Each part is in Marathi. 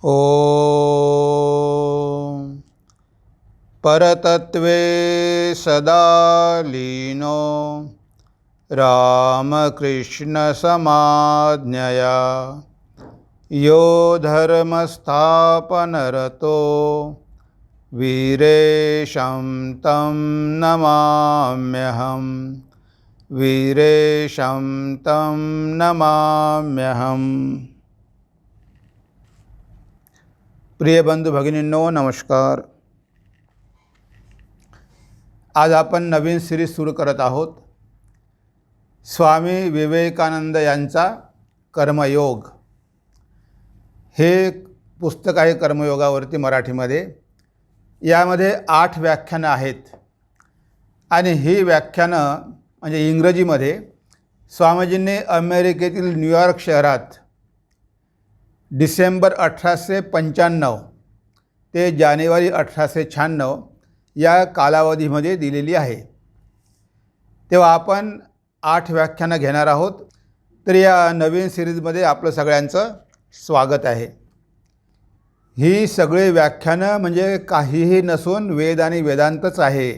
ॐ परतत्वे सदा लीनो रामकृष्णसमाज्ञया यो धर्मस्थापनरतो वीरेशं तं नमाम्यहम् वीरेशं तं नमाम्यहम्। प्रिय बंधू भगिनींनो, नमस्कार। आज आपण नवीन सिरीज सुरू करत आहोत। स्वामी विवेकानंद यांचा कर्मयोग हे पुस्तक आहे कर्मयोगावरती मराठीमध्ये। यामध्ये 8 व्याख्यानं आहेत आणि ही व्याख्यानं म्हणजे इंग्रजीमध्ये स्वामीजींनी अमेरिकेतील न्यूयॉर्क शहरात डिसेंबर 1895 ते जानेवारी 1896 या कालावधीमध्ये दिलेली आहे। तेव्हा आपण 8 व्याख्यानं घेणार आहोत। तर या नवीन सिरीजमध्ये आपलं सगळ्यांचं स्वागत आहे। ही सगळी व्याख्यानं म्हणजे काहीही नसून वेद आणि वेदांतच आहे।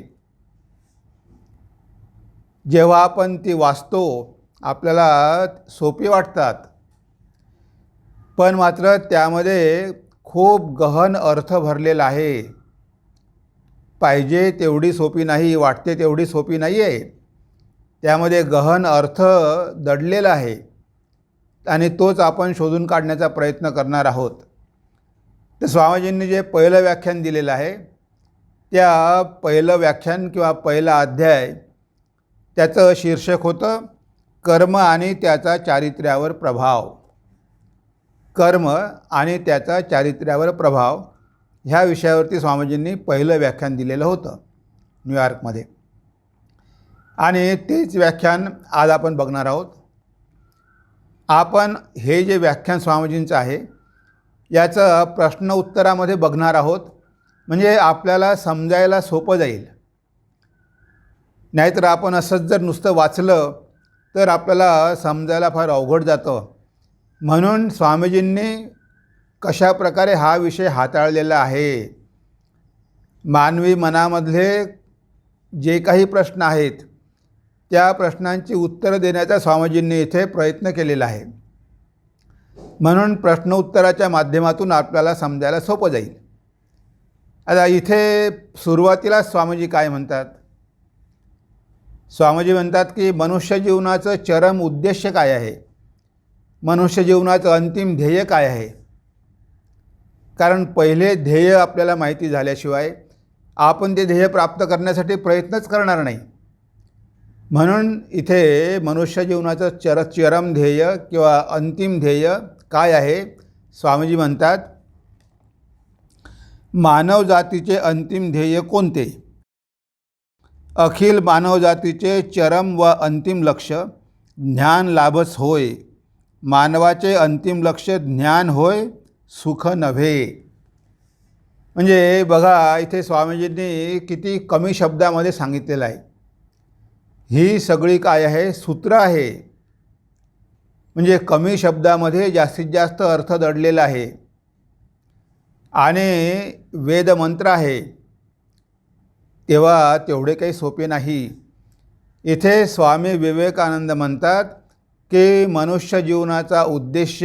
जेव्हा आपण ती वाचतो आपल्याला सोपी वाटतात, पण मात्र त्यामध्ये खूप गहन अर्थ भरलेला आहे। पाहिजे तेवढी सोपी नाही, वाटते तेवढी सोपी नाही आहे। त्यामध्ये गहन अर्थ दडलेला आहे आणि तोच आपण शोधून काढण्याचा प्रयत्न करणार आहोत। तर स्वामीजींनी जे पहिलं व्याख्यान दिलेलं आहे त्या पहिलं व्याख्यान किंवा पहिला अध्याय त्याचं शीर्षक होतं कर्म आणि त्याचा चारित्र्यावर प्रभाव। कर्म आणि त्याचा चारित्र्यावर प्रभाव ह्या विषयावरती स्वामीजींनी पहिलं व्याख्यान दिलेलं होतं न्यूयॉर्कमध्ये, आणि तेच व्याख्यान आज आपण बघणार आहोत। आपण हे जे व्याख्यान स्वामीजींचं आहे याचं प्रश्न उत्तरामध्ये बघणार आहोत, म्हणजे आपल्याला समजायला सोपं जाईल। नाहीतर आपण असंच जर नुसतं वाचलं तर आपल्याला समजायला फार अवघड जातं। म्हणून स्वामीजींनी कशा प्रकारे हा विषय हाताळलेला आहे, मानवी मनामधले जे काही प्रश्न आहेत त्या प्रश्नांची उत्तरं देण्याचा स्वामीजींनी इथे प्रयत्न केलेला आहे। म्हणून प्रश्न उत्तराच्या माध्यमातून आपल्याला समजायला सोपं जाईल। आता इथे सुरुवातीला स्वामीजी काय म्हणतात? स्वामीजी म्हणतात की मनुष्य जीवनाचं चरम उद्देश काय आहे, मनुष्य जीवनाचं अंतिम ध्येय काय आहे। कारण पहिले ध्येय आपल्याला माहिती झाल्याशिवाय आपण ते ध्येय प्राप्त करण्यासाठी प्रयत्नच करणार नाही। म्हणून इथे मनुष्य जीवनाचं चरम ध्येय किंवा अंतिम ध्येय काय आहे स्वामीजी म्हणतात, मानव जातीचे अंतिम ध्येय कोणते? अखिल मानवजातीचे चरम व अंतिम लक्ष ज्ञान लाभच होय। मानवाचे अंतिम लक्ष ज्ञान होय, सुख नव्हे। म्हणजे बघा इथे स्वामीजींनी किती कमी शब्दामध्ये सांगितलेलं आहे। ही सगळी काय आहे? सूत्र आहे। म्हणजे कमी शब्दामध्ये जास्तीत जास्त अर्थ दडलेला आहे आणि वेदमंत्र आहे, तेव्हा तेवढे काही सोपे नाही। इथे स्वामी विवेकानंद म्हणतात की मनुष्य जीवनाचा उद्देश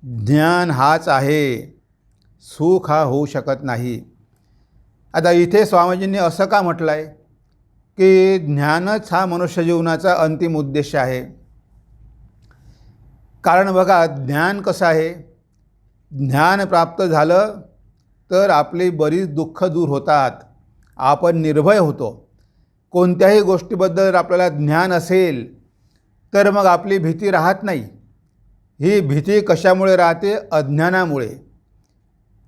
ज्ञान हाच आहे, सुख हा होऊ शकत नाही। आता इथे स्वामीजींनी असं का म्हटलं आहे की ज्ञानच हा मनुष्य जीवनाचा अंतिम उद्देश आहे? कारण बघा ज्ञान कसं आहे, ज्ञान प्राप्त झालं तर आपली बरीच दुःख दूर होतात, आपण निर्भय होतो। कोणत्याही गोष्टीबद्दल जर आपल्याला ज्ञान असेल तर मग आपली भीती राहत नाही। ही भीती कशामुळे राहते? अज्ञानामुळे।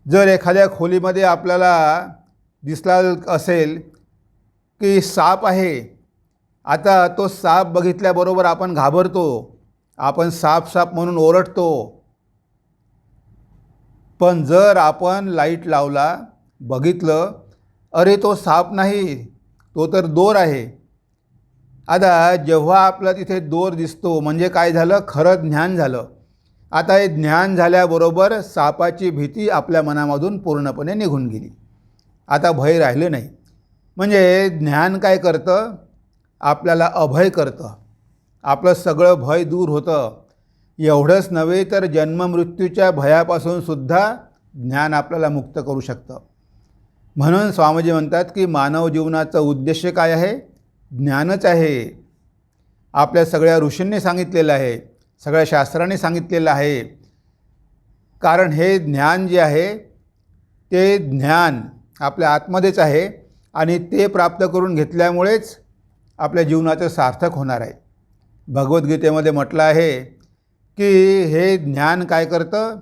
जर एखाद्या खोलीमध्ये आपल्याला दिसला असेल की साप आहे, आता तो साप बघितल्याबरोबर आपण घाबरतो, आपण साप साप म्हणून ओरडतो। पण जर आपण लाईट लावला, बघितलं, अरे तो साप नाही, तो तर दोर आहे। आता जेव्हा आपला तिथे दोर दिसतो म्हणजे काय झालं? खरं ज्ञान झालं। आता हे ज्ञान झाल्याबरोबर सापाची भीती आपल्या मनामधून पूर्णपणे निघून गेली. आता भय राहिलं नाही. म्हणजे ज्ञान काय करतं? आपल्याला अभय करतं. आपलं सगळं भय दूर होतं. एवढंच नव्हे तर जन्ममृत्यूच्या भयापासून सुद्धा ज्ञान आपल्याला मुक्त करू शकतं. म्हणून स्वामीजी म्हणतात की मानव जीवनाचा उद्देश काय आहे? ज्ञानच आहे. आपल्या सगळ्या ऋषींनी सांगितलेलं आहे, सगळ्या शास्त्रांनी सांगितलेलं आहे. कारण हे ज्ञान जे आहे ते ज्ञान आपल्या आतमध्येच आहे आणि ते प्राप्त करून घेतल्यामुळेच आपल्या जीवनाचं सार्थक होणार आहे. भगवद्गीतेमध्ये म्हटलं आहे की हे ज्ञान काय करतं?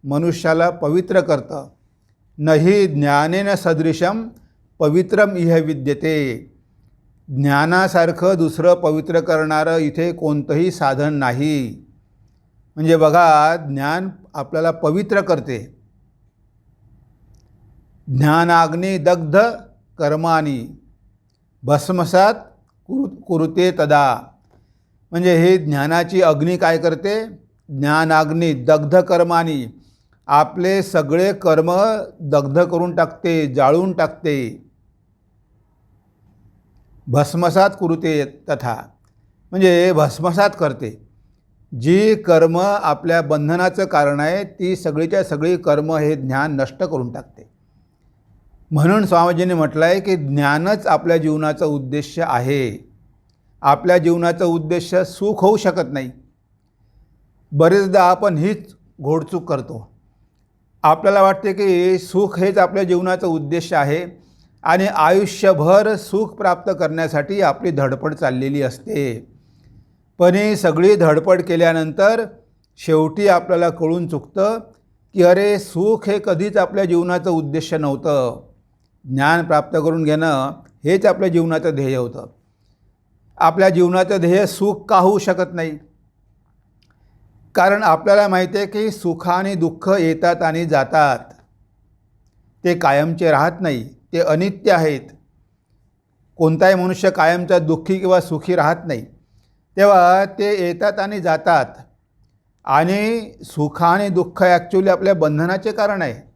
मनुष्याला पवित्र करतं. नहि ज्ञानेन सदृशम पवित्रम इह विद्यते. ज्ञानासारखं दुसरं पवित्र करणारं इथे कोणतंही साधन नाही. म्हणजे बघा, ज्ञान आपल्याला पवित्र करते. ज्ञानाग्नी दग्ध कर्माणी भस्मसात कुरुते तदा. म्हणजे हे ज्ञानाची अग्नी काय करते? ज्ञानाग्नी दग्ध कर्माणी आपले सगळे कर्म दग्ध करून टाकते, जाळून टाकते. भस्मसात कुरुते तथा म्हणजे भस्मसात करते. जी कर्म आपल्या बंधनाचं कारण आहे ती सगळीच्या सगळी कर्म हे ज्ञान नष्ट करून टाकते. म्हणून स्वामीजींनी म्हटलं आहे की ज्ञानच आपल्या जीवनाचा उद्देश आहे. आपल्या जीवनाचा उद्देश सुख होऊ शकत नाही. बरेचदा आपण हीच घोडचूक करतो. आपल्याला वाटते की सुख हेच आपल्या जीवनाचा उद्देश आहे आणि आयुष्यभर सुख प्राप्त करण्यासाठी आपली धडपड चाललेली असते. पण ही सगळी धडपड केल्यानंतर शेवटी आपल्याला कळून चुकतं की अरे, सुख हे कधीच आपल्या जीवनाचं उद्देश नव्हतं. ज्ञान प्राप्त करून घेणं हेच आपल्या जीवनाचं ध्येय होतं. आपल्या जीवनाचं ध्येय सुख का होऊ शकत नाही? कारण आपल्याला माहिती आहे की सुख आणि दुःख येतात आणि जातात. ते कायमचे राहत नाही, ते अनित्य आहेत. कोणताही मनुष्य कायमचा दुःखी किंवा सुखी राहत नाही. तेव्हा ते येतात आणि जातात. आणि सुख आणि दुःख ॲक्च्युली आपल्या बंधनाचे कारण आहे.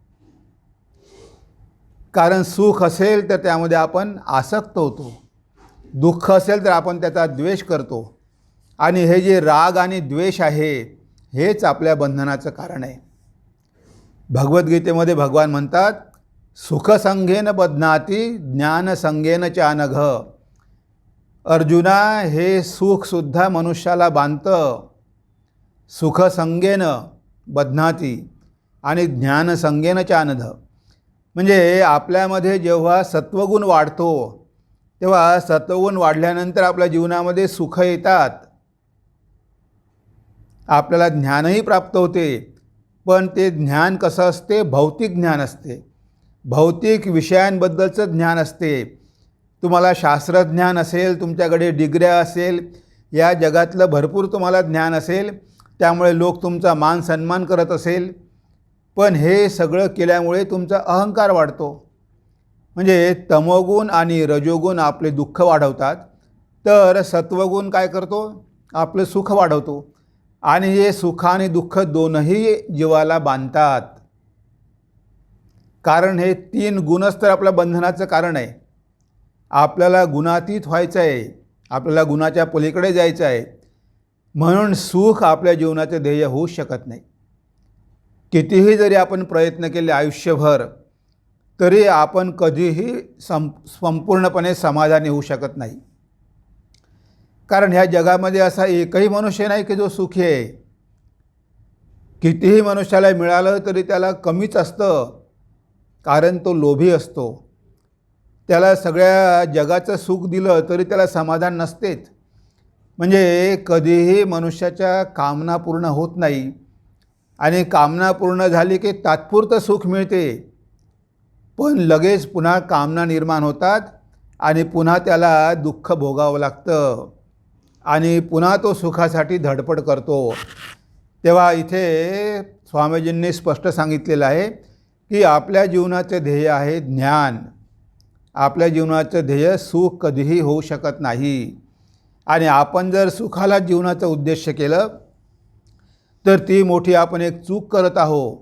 कारण सुख असेल तर त्यामध्ये आपण आसक्त होतो, दुःख असेल तर आपण त्याचा द्वेष करतो. आणि हे जे राग आणि द्वेष आहे हेच आपल्या बंधनाचं कारण आहे. भगवद्गीतेमध्ये भगवान म्हणतात, सुखसंगेन बध्नाती ज्ञानसंगेन चानघ. अर्जुना, हे सुखसुद्धा मनुष्याला बांधतं. सुखसंगेन बध्नाती आणि ज्ञानसंगेन चानघ. म्हणजे आपल्यामध्ये जेव्हा सत्वगुण वाढतो तेव्हा सत्वगुण वाढल्यानंतर आपल्या जीवनामध्ये सुख येतात, आपल्याला ज्ञानही प्राप्त होते. पण ते ज्ञान कसं असते? भौतिक ज्ञान असते, भौतिक विषयांबद्दलचं ज्ञान असते. तुम्हाला शास्त्रज्ञान असेल, तुमच्याकडे डिग्र्या असेल, या जगातलं भरपूर तुम्हाला ज्ञान असेल, त्यामुळे लोक तुमचा मान सन्मान करत असेल. पण हे सगळं केल्यामुळे तुमचा अहंकार वाढतो. म्हणजे तमोगुण आणि रजोगुण आपले दुःख वाढवतात, तर सत्वगुण काय करतो? आपलं सुख वाढवतो. आणि हे सुख आणि दुःख दोनही जीवाला बांधतात. कारण हे तीन गुणच तर आपल्या बंधनाचं कारण आहे. आपल्याला गुणातीत व्हायचं आहे, आपल्याला गुणाच्या पलीकडे जायचं आहे. म्हणून सुख आपल्या जीवनाचे ध्येय होऊ शकत नाही. कितीही जरी आपण प्रयत्न केले आयुष्यभर तरी आपण कधीही संपूर्णपणे समाधानी होऊ शकत नाही. कारण ह्या जगामध्ये असा एकही मनुष्य नाही की जो सुखी आहे. कितीही मनुष्याला मिळालं तरी त्याला कमीच असतं, कारण तो लोभी असतो. त्याला सगळ्या जगाचं सुख दिलं तरी त्याला समाधान नसतेच. म्हणजे कधीही मनुष्याच्या कामना पूर्ण होत नाही. आणि कामना पूर्ण झाली की तात्पुरतं सुख मिळते, पण लगेच पुन्हा कामना निर्माण होतात आणि पुन्हा त्याला दुःख भोगावं लागतं आणि पुन्हा तो सुखासाठी धडपड करतो. तेव्हा इथे स्वामीजींनी स्पष्ट सांगितलेलं आहे की आपल्या जीवनाचे ध्येय आहे ज्ञान. आपल्या जीवनाचं ध्येय सुख कधीही होऊ शकत नाही. आणि आपण जर सुखाला जीवनाचं उद्देश केलं तर ती मोठी आपण एक चूक करत आहोत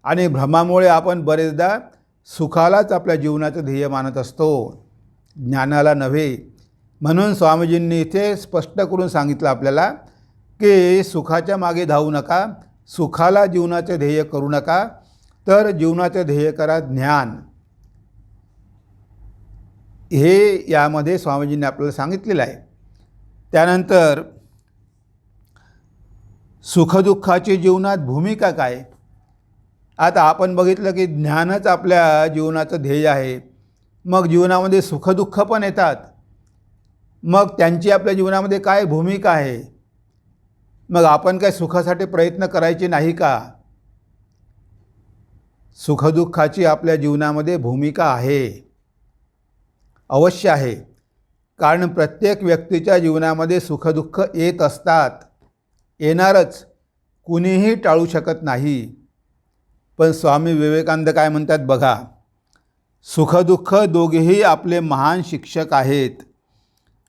आणि भ्रमामुळे आपण बरेचदा सुखालाच आपल्या जीवनाचं ध्येय मानत असतो, ज्ञानाला नव्हे. म्हणून स्वामीजींनी इथे स्पष्ट करून सांगितलं आपल्याला की सुखाच्या मागे धावू नका, सुखाला जीवनाचे ध्येय करू नका, तर जीवनाचे ध्येय करा ज्ञान. हे यामध्ये स्वामीजींनी आपल्याला सांगितलेलं आहे. त्यानंतर सुखदुःखाची जीवनात भूमिका काय. आता आपण बघितलं की ज्ञानच आपल्या जीवनाचं ध्येय आहे. मग जीवनामध्ये सुखदुःख पण येतात. मग त्यांची आपल्या जीवनामध्ये काय भूमिका आहे. मग आपण काय सुखासाठी प्रयत्न करायचे नाही का. सुखदुःखाची आपल्या जीवनामध्ये भूमिका आहे, अवश्य आहे. कारण प्रत्येक व्यक्तीच्या जीवनामध्ये सुखदुःख येत असतात, येणारच, कुणीही टाळू शकत नाही. पण स्वामी विवेकानंद काय म्हणतात बघा, सुखदुःख दोघेही आपले महान शिक्षक आहेत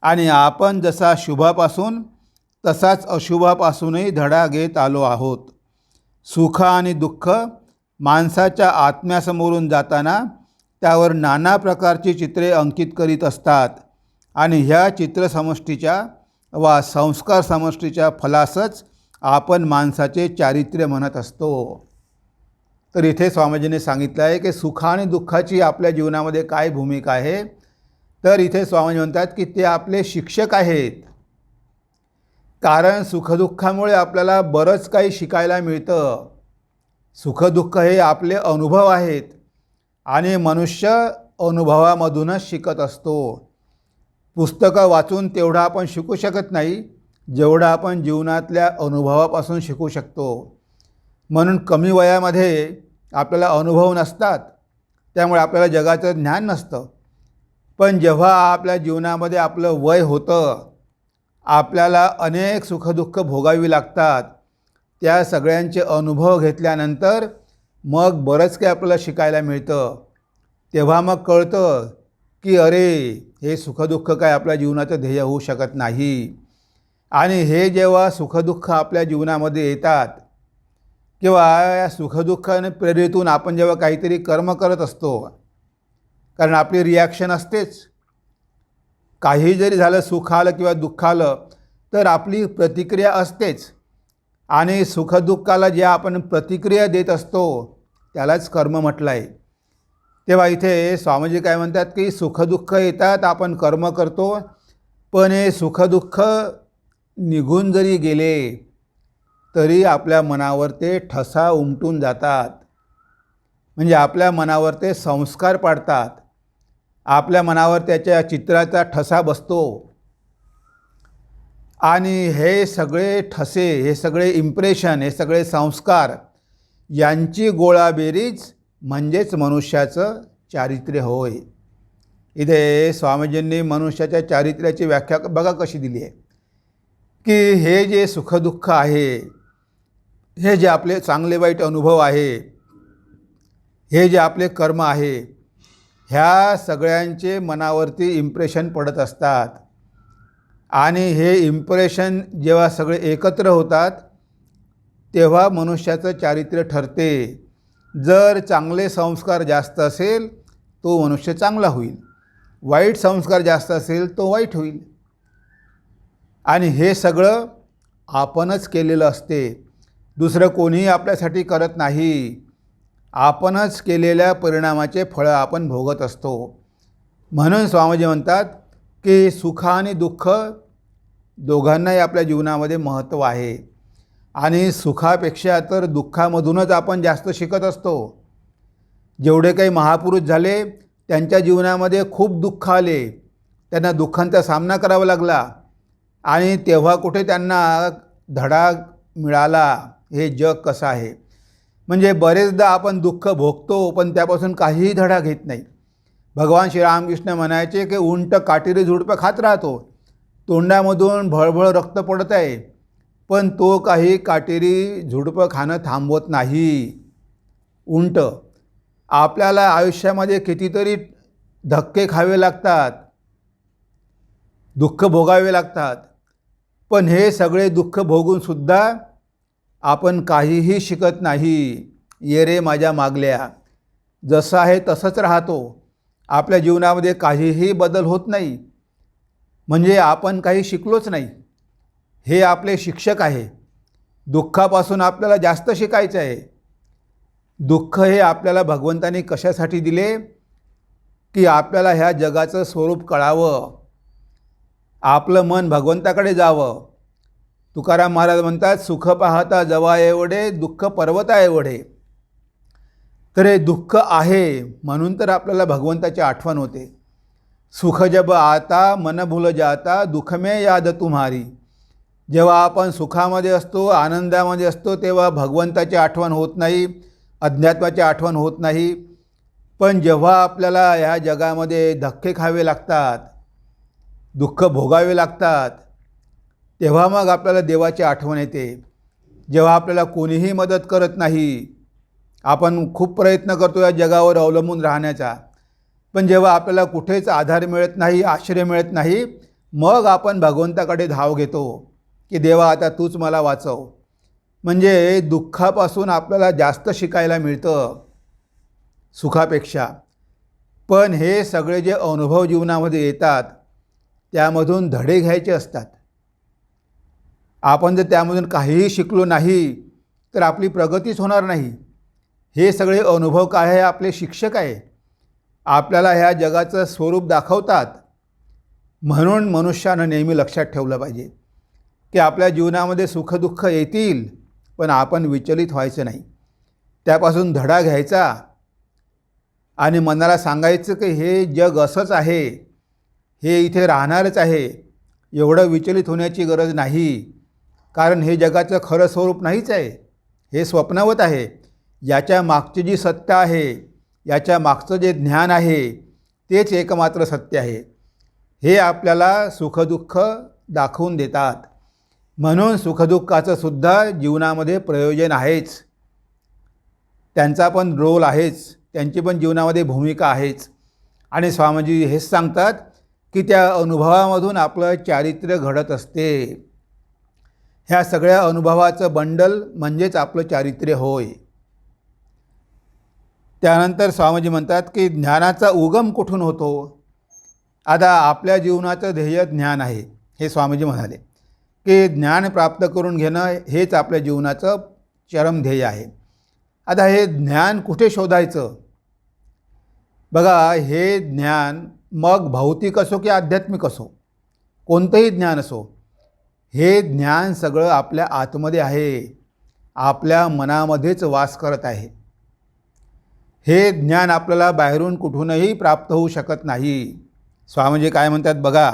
आणि आपण जसा शुभापासून तसाच अशुभापासूनही धडा घेत आलो आहोत. सुख आणि दुःख माणसाच्या आत्म्यासमोरून जाताना त्यावर नाना प्रकारची चित्रे अंकित करीत असतात आणि ह्या चित्रसमष्टीच्या वा संस्कार समष्टीच्या फलासच आपण माणसाचे चारित्र्य म्हणत असतो. तर इथे स्वामीजींनी सांगितलं आहे की सुख आणि दुःखाची आपल्या जीवनामध्ये काय भूमिका आहे. तर इथे स्वामीजी म्हणतात की ते आपले शिक्षक आहेत. कारण सुखदुःखामुळे आपल्याला बरंच काही शिकायला मिळतं. सुखदुःख हे आपले अनुभव आहेत आणि मनुष्य अनुभवामधूनच शिकत असतो. पुस्तकं वाचून तेवढं आपण शिकू शकत नाही जेवढं आपण जीवनातल्या अनुभवापासून शिकू शकतो. म्हणून कमी वयामध्ये आपल्याला अनुभव नसतात, त्यामुळे आपल्याला जगाचं ज्ञान नसतं. पण जेव्हा आपल्या जीवनामध्ये आपलं वय होतं, आपल्याला अनेक सुखदुःख भोगावी लागतात, त्या सगळ्यांचे अनुभव घेतल्यानंतर मग बरंच काही आपल्याला शिकायला मिळतं. तेव्हा मग कळतं की अरे, हे सुखदुःख काय आपल्या जीवनाचं ध्येय होऊ शकत नाही. आणि हे जेव्हा सुखदुःख आपल्या जीवनामध्ये येतात किंवा या सुखदुःखाने प्रेरितून आपण जेव्हा काहीतरी कर्म करत असतो, कारण आपली रिॲक्शन असतेच. काही जरी झालं, सुख आलं किंवा दुःख आलं, तर आपली प्रतिक्रिया असतेच. आणि सुखदुःखाला जे आपण प्रतिक्रिया देत असतो त्यालाच कर्म म्हटलं आहे. तेव्हा इथे स्वामीजी काय म्हणतात की सुखदुःख येतात, आपण कर्म करतो, पण हे सुखदुःख निघून जरी गेले तरी आपल्या मनावर ते ठसा उमटून जातात. म्हणजे आपल्या मनावर ते संस्कार पाडतात, आपल्या मनावर त्याच्या चित्राचा ठसा बसतो. आणि हे सगळे ठसे, हे सगळे इम्प्रेशन, हे सगळे संस्कार यांची गोळाबेरीज म्हणजेच मनुष्याचं चारित्र्य होय. इथे स्वामीजींनी मनुष्याच्या चारित्र्याची व्याख्या बघा कशी दिली आहे की हे जे सुखदुःख आहे, हे जे आपले चांगले वाईट अनुभव आहे, हे जे आपले कर्म आहे, ह्या सगळ्यांचे मनावरती इम्प्रेशन पडत असतात. आणि हे इम्प्रेशन जेव्हा सगळे एकत्र होतात तेव्हा मनुष्याचं चारित्र्य ठरते. जर चांगले संस्कार जास्त असेल तो मनुष्य चांगला होईल, वाईट संस्कार जास्त असेल तो वाईट होईल. आणि हे सगळं आपणच केलेलं असते, दुसरं कोणीही आपल्यासाठी करत नाही. आपणच केलेल्या परिणामाचे फळं आपण भोगत असतो. म्हणून स्वामीजी म्हणतात की सुख आणि दुःख दोघांनाही आपल्या जीवनामध्ये महत्त्व आहे. आणि सुखापेक्षा तर दुःखामधूनच आपण जास्त शिकत असतो. जेवढे काही महापुरुष झाले त्यांच्या जीवनामध्ये खूप दुःख आले, त्यांना दुःखांचा सामना करावा लागला आणि तेव्हा कुठे त्यांना धडा मिळाला हे जग कसं आहे. म्हणजे बरेचदा आपण दुःख भोगतो पण त्यापासून काहीही धडा घेत नाही. भगवान श्रीरामकृष्ण म्हणायचे की उंट काटेरी झुडपं खात राहतो, तोंडामधून भळभळ रक्त पडत आहे, पण तो काही काटेरी झुडपं खाणं थांबवत नाही. उंट, आपल्याला आयुष्यामध्ये कितीतरी धक्के खावे लागतात, दुःख भोगावे लागतात, पण हे सगळे दुःख भोगूनसुद्धा आपण काहीही शिकत नाही. ये रे माझ्या मागल्या. जसं आहे तसंच राहतो. आपल्या जीवनामध्ये काहीही बदल होत नाही. म्हणजे आपण काही शिकलोच नाही. हे आपले शिक्षक आहे. दुःखापासून आपल्याला जास्त शिकायचं आहे. दुःख हे आपल्याला भगवंताने कशासाठी दिले की आपल्याला ह्या जगाचं स्वरूप कळावं, आपलं मन भगवंताकडे जावं. तुकाराम महाराज म्हणतात, सुख पाहता जवा एवढे, दुःख पर्वता एवढे. तर हे दुःख आहे म्हणून तर आपल्याला भगवंताची आठवण होते. सुख जब आता मन भूल जाता, दुःख में याद तुम्हारी. जेव्हा आपण सुखामध्ये असतो, आनंदामध्ये असतो, तेव्हा भगवंताची आठवण होत नाही, अध्यात्माची आठवण होत नाही. पण जेव्हा आपल्याला ह्या जगामध्ये धक्के खावे लागतात, दुःख भोगावे लागतात, तेव्हा मग आपल्याला देवाची आठवण येते. जेव्हा आपल्याला कोणीही मदत करत नाही, आपण खूप प्रयत्न करतो या जगावर अवलंबून राहण्याचा, पण जेव्हा आपल्याला कुठेच आधार मिळत नाही, आश्रय मिळत नाही, मग आपण भगवंताकडे धाव घेतो की देवा आता तूच मला वाचव. म्हणजे दुःखापासून आपल्याला जास्त शिकायला मिळतं सुखापेक्षा. पण हे सगळे जे अनुभव जीवनामध्ये येतात त्यामधून धडे घ्यायचे असतात. आपण जर त्यामधून काहीही शिकलो नाही तर आपली प्रगतीच होणार नाही. हे सगळे अनुभव काय आहे? आपले शिक्षक आहे. आपल्याला ह्या जगाचं स्वरूप दाखवतात. म्हणून मनुष्यानं नेहमी लक्षात ठेवलं पाहिजे की आपल्या जीवनामध्ये सुखदुःख येतील, पण आपण विचलित व्हायचं नाही. त्यापासून धडा घ्यायचा आणि मनाला सांगायचं की हे जग असंच आहे, हे इथे राहणारच आहे. एवढं विचलित होण्याची गरज नाही, कारण हे जगाचं खरं स्वरूप नाहीच आहे. हे स्वप्नवत आहे. याच्या मागची जी सत्ता आहे, याच्या मागचं जे ज्ञान आहे, तेच एकमात्र सत्य आहे. हे आपल्याला सुखदुःख दाखवून देतात. म्हणून सुखदुःखाचं सुद्धा जीवनामध्ये प्रयोजन आहेच. त्यांचा पण रोल आहेच, त्यांची पण जीवनामध्ये भूमिका आहेच. आणि स्वामीजी हेच सांगतात की त्या अनुभवामधून आपलं चारित्र्य घडत असते. ह्या सगळ्या अनुभवाचं बंडल म्हणजेच आपलं चारित्र्य होय. त्यानंतर स्वामीजी म्हणतात की ज्ञानाचा उगम कुठून होतो? आता आपल्या जीवनाचं ध्येय ज्ञान आहे, हे स्वामीजी म्हणाले की ज्ञान प्राप्त करून घेणं हेच आपल्या जीवनाचं चरम ध्येय आहे. आता हे ज्ञान कुठे शोधायचं? बघा, हे ज्ञान मग भौतिक असो की आध्यात्मिक असो, कोणतंही ज्ञान असो, हे ज्ञान सगळं आपल्या आतमध्ये आहे, आपल्या मनामध्येच वास करत आहे. हे ज्ञान आपल्याला बाहेरून कुठूनही प्राप्त होऊ शकत नाही. स्वामीजी काय म्हणतात बघा,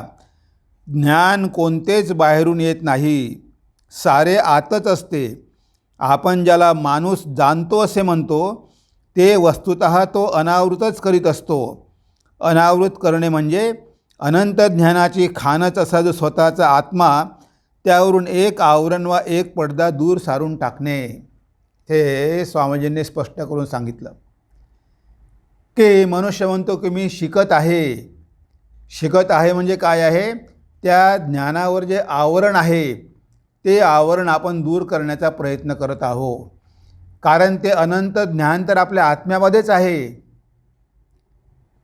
ज्ञान कोणतेच बाहेरून येत नाही, सारे आतच असते. आपण ज्याला माणूस जाणतो असे म्हणतो, ते वस्तुतः तो अनावृतच करीत असतो. अनावृत करणे म्हणजे अनंत ज्ञानाची खानच असा जो स्वतःचा आत्मा, त्यावरून एक आवरण वा एक पडदा दूर सारून टाकणे. हे स्वामीजींनी स्पष्ट करून सांगितलं की मनुष्य म्हणतो की मी शिकत आहे. शिकत आहे म्हणजे काय आहे? त्या ज्ञानावर जे आवरण आहे, ते आवरण आपण दूर करण्याचा प्रयत्न करत आहोत. कारण ते अनंत ज्ञान तर आपल्या आत्म्यामध्येच आहे.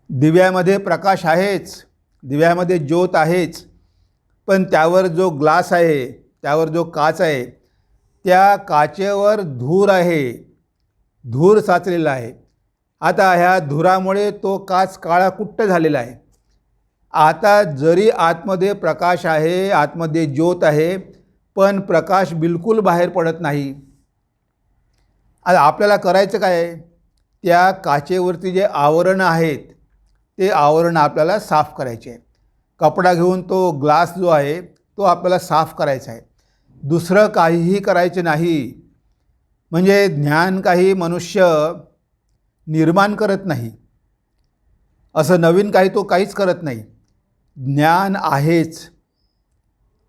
दिव्यामध्ये प्रकाश आहेच, दिव्यामध्ये ज्योत आहेच, पण त्यावर जो ग्लास आहे, त्यावर जो काच आहे, त्या काचेवर धूर आहे, धूर साचलेला आहे. आता ह्या धुरामुळे तो काच काळा कुट्ट झालेला आहे. आता जरी आतमध्ये प्रकाश आहे, आतमध्ये ज्योत आहे, पण प्रकाश बिलकुल बाहेर पडत नाही. आता आपल्याला करायचं काय आहे? त्या काचेवरती जे आवरणं आहेत, ते आवरण आपल्याला साफ करायचे आहे. कपडा घेऊन तो ग्लास जो आहे तो आपल्याला साफ करायचा आहे. दुसरं काहीही करायचं नाही. म्हणजे ज्ञान काही मनुष्य निर्माण करत नाही, असं नवीन काही तो काहीच करत नाही. ज्ञान आहेच,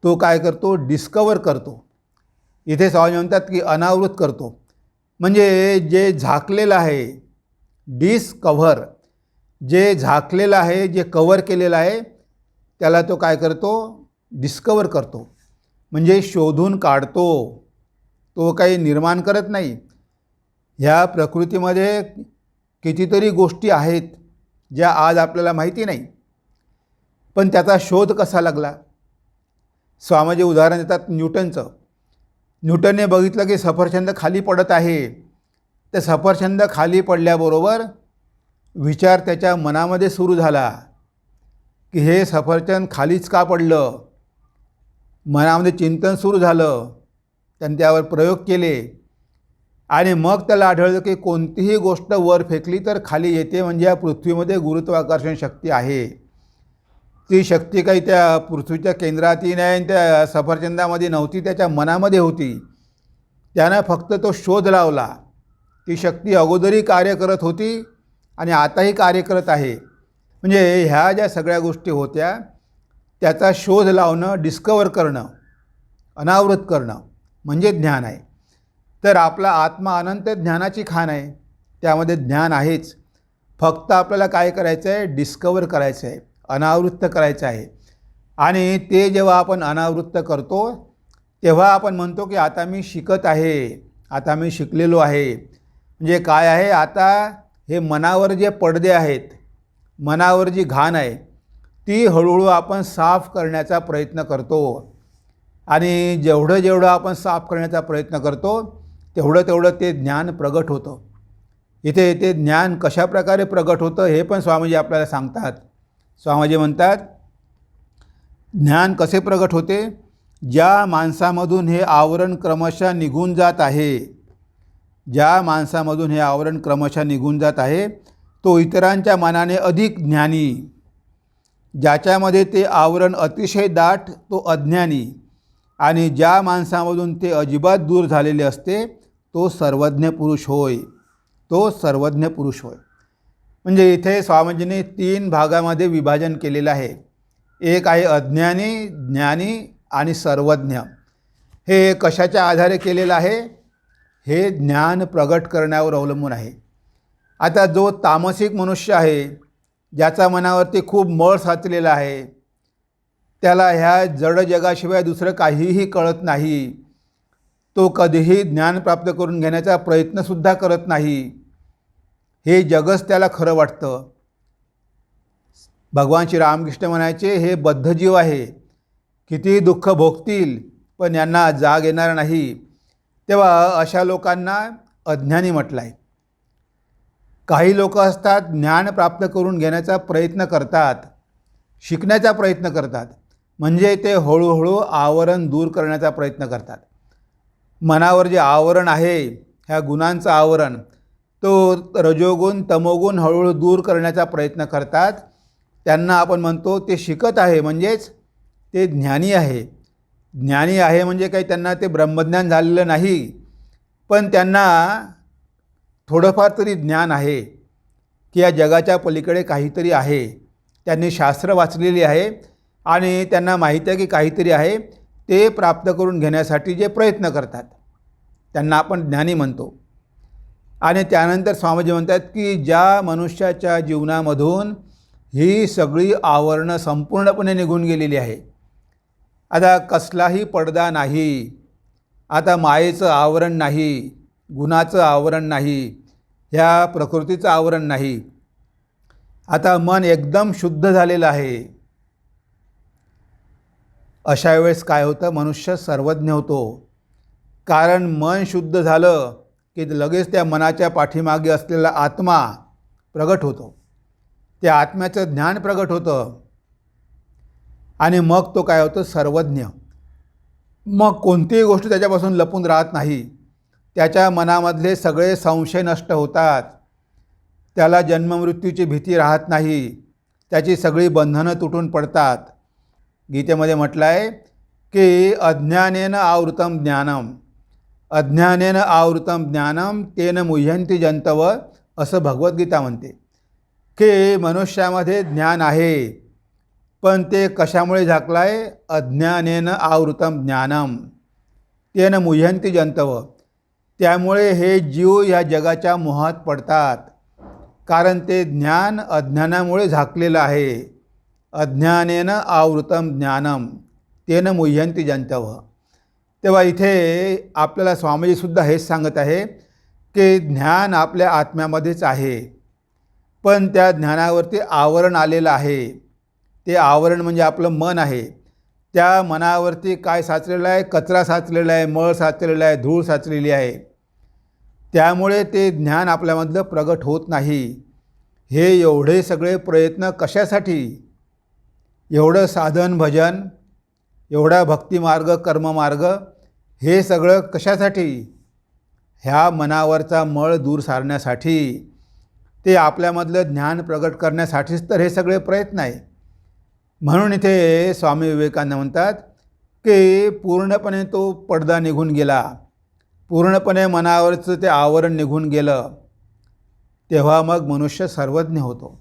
तो काय करतो? डिस्कवर करतो. इथे स्वामी म्हणतात की अनावृत करतो. म्हणजे जे झाकलेलं आहे, डिस्कव्हर, जे झाकलेलं आहे, जे कव्हर केलेलं आहे, त्याला तो काय करतो? डिस्कवर करतो, म्हणजे शोधून काढतो. तो काही निर्माण करत नाही. ह्या प्रकृतीमध्ये कितीतरी गोष्टी आहेत ज्या आज आपल्याला माहिती नाही, पण त्याचा शोध कसा लागला. स्वामीजी उदाहरण देतात न्यूटनचं. न्यूटनने बघितलं की सफरचंद खाली पडत आहे. ते सफरचंद खाली पडल्याबरोबर विचार त्याच्या मनामध्ये सुरू झाला की हे सफरचंद खालीच का पडलं. मनामध्ये चिंतन सुरू झालं. त्याने त्यावर प्रयोग केले आणि मग त्याला आढळलं की कोणतीही गोष्ट वर फेकली तर खाली येते, म्हणजे या पृथ्वीमध्ये गुरुत्वाकर्षण शक्ती आहे. ती शक्ती काही त्या पृथ्वीच्या केंद्रातही नाही आणि त्या सफरचंदामध्ये नव्हती, त्याच्या मनामध्ये होती. त्यानं फक्त तो शोध लावला. ती शक्ती अगोदरही कार्य करत होती आणि आताही कार्य करत आहे. म्हणजे ह्या ज्या सगळ्या गोष्टी होत्या त्याचा शोध लावणं, डिस्कवर करणं, अनावृत करणं म्हणजे ज्ञान आहे. तर आपला आत्मा अनंत ज्ञानाची खाण आहे. त्यामध्ये ज्ञान आहेच. फक्त आपल्याला काय करायचं आहे, डिस्कवर करायचं आहे, अनावृत्त करायचं आहे. आणि ते जेव्हा आपण अनावृत्त करतो तेव्हा आपण म्हणतो की आता मी शिकत आहे, आता मी शिकलेलो आहे. म्हणजे काय आहे, आता हे मनावर जे पडदे आहेत, मनावर जी घाण आहे ती हळूहळू आपण साफ करण्याचा प्रयत्न करतो. आणि जेवढं जेवढं आपण साफ करण्याचा प्रयत्न करतो तेवढं ते ज्ञान प्रगट होतं. इथे ते ज्ञान कशाप्रकारे प्रगट होतं हे पण स्वामीजी आपल्याला सांगतात. स्वामीजी म्हणतात ज्ञान कसे प्रगट होते. ज्या माणसामधून हे आवरण क्रमशः निघून जात आहे, ज्या माणसामधून हे आवरण क्रमशः निघून जात आहे तो इतरांच्या मनाने अधिक ज्ञानी. ज्याच्यामध्ये ते आवरण अतिशय दाट तो अज्ञानी. आणि ज्या माणसामधून ते अजिबात दूर झालेले असते तो सर्वज्ञ पुरुष होय, तो सर्वज्ञ पुरुष होय. म्हणजे इथे स्वामीजींनी 3 भागामध्ये विभाजन केलेलं आहे. एक आहे अज्ञानी, ज्ञानी आणि सर्वज्ञ. हे कशाच्या आधारे केलेलं आहे, हे ज्ञान प्रगट करण्यावर अवलंबून आहे. आता जो तामसिक मनुष्य आहे, ज्याचा मनावरती खूप मळ साचलेला आहे, त्याला ह्या जड जगाशिवाय दुसरं काहीही कळत नाही, तो कधीही ज्ञान प्राप्त करून घेण्याचा प्रयत्नसुद्धा करत नाही. हे जगच त्याला खरं वाटतं. भगवान श्री रामकृष्ण म्हणायचे हे बद्धजीव आहे, कितीही दुःख भोगतील पण यांना जाग येणार नाही. तेव्हा अशा लोकांना अज्ञानी म्हटलं आहे. काही लोक असतात ज्ञान प्राप्त करून घेण्याचा प्रयत्न करतात, शिकण्याचा प्रयत्न करतात, म्हणजे ते हळूहळू आवरण दूर करण्याचा प्रयत्न करतात. मनावर जे आवरण आहे, ह्या गुणांचं आवरण, तो रजोगुण तमोगुण हळूहळू दूर करण्याचा प्रयत्न करतात. त्यांना आपण म्हणतो ते शिकत आहे, म्हणजेच ते ज्ञानी आहे. ज्ञानी आहे म्हणजे काही त्यांना ते ब्रह्मज्ञान झालेलं नाही, पण त्यांना थोडंफार तरी ज्ञान आहे की या जगाच्या पलीकडे काहीतरी आहे. त्यांनी शास्त्र वाचलेली आहे आणि त्यांना माहिती आहे की काहीतरी आहे. ते प्राप्त करून घेण्यासाठी जे प्रयत्न करतात त्यांना आपण ज्ञानी म्हणतो. आणि त्यानंतर स्वामीजी म्हणतात की ज्या मनुष्याच्या जीवनामधून ही सगळी आवरणं संपूर्णपणे निघून गेलेली आहे, आता कसलाही पडदा नाही, आता मायेचं आवरण नाही, गुणाचं आवरण नाही, ह्या प्रकृतीचं आवरण नाही, आता मन एकदम शुद्ध झालेलं आहे. अशा वेळेस काय होतं, मनुष्य सर्वज्ञ होतो. कारण मन शुद्ध झालं की लगेच त्या मनाच्या पाठीमागे असलेला आत्मा प्रगट होतो, त्या आत्म्याचं ज्ञान प्रगट होतं आणि मग तो काय होतं, सर्वज्ञ. मग कोणतीही गोष्ट त्याच्यापासून लपून राहत नाही. त्याच्या मनामधले सगळे संशय नष्ट होतात. त्याला जन्ममृत्यूची भीती राहत नाही. त्याची सगळी बंधनं तुटून पडतात. गीतेमध्ये म्हटलं आहे की अज्ञानेन आवृतम ज्ञानम, अज्ञानेन आवृतम ज्ञानम तेन मुह्यन्ति जंतव, असं भगवद्गीता म्हणते की मनुष्यामध्ये ज्ञान आहे, पण ते कशामुळे झाकलं आहे, अज्ञानेन आवृतम ज्ञानम तेन मुह्यन्ति जंतव. त्यामुळे हे जीव या जगाच्या मोहात पडतात, कारण ते ज्ञान अज्ञानामुळे झाकलेलं आहे. अज्ञानेन आवृतम ज्ञानम तेन मुह्यन्ति जंतव. तेव्हा इथे आपल्याला स्वामीजीसुद्धा हेच सांगत आहे की ज्ञान आपल्या आत्म्यामध्येच आहे, पण त्या ज्ञानावरती आवरण आलेलं आहे. ते आवरण म्हणजे आपलं मन आहे. त्या मनावरती काय साचलेलं आहे? कचरा साचलेला आहे, मळ साचलेला आहे, धूळ साचलेली आहे. त्यामुळे ते ज्ञान आपल्यामधलं प्रगट होत नाही. हे एवढे सगळे प्रयत्न कशासाठी? एवढं साधन भजन, एवढा भक्तिमार्ग, कर्ममार्ग, हे सगळं कशासाठी? ह्या मनावरचा मळ दूर सारण्यासाठी, ते आपल्यामधलं ज्ञान प्रगट करण्यासाठीच तर हे सगळे प्रयत्न आहे. म्हणून इथे स्वामी विवेकानंद म्हणतात की पूर्णपणे तो पडदा निघून गेला, पूर्णपणे मनावरचं ते आवरण निघून गेलं, तेव्हा मग मनुष्य सर्वज्ञ होतो.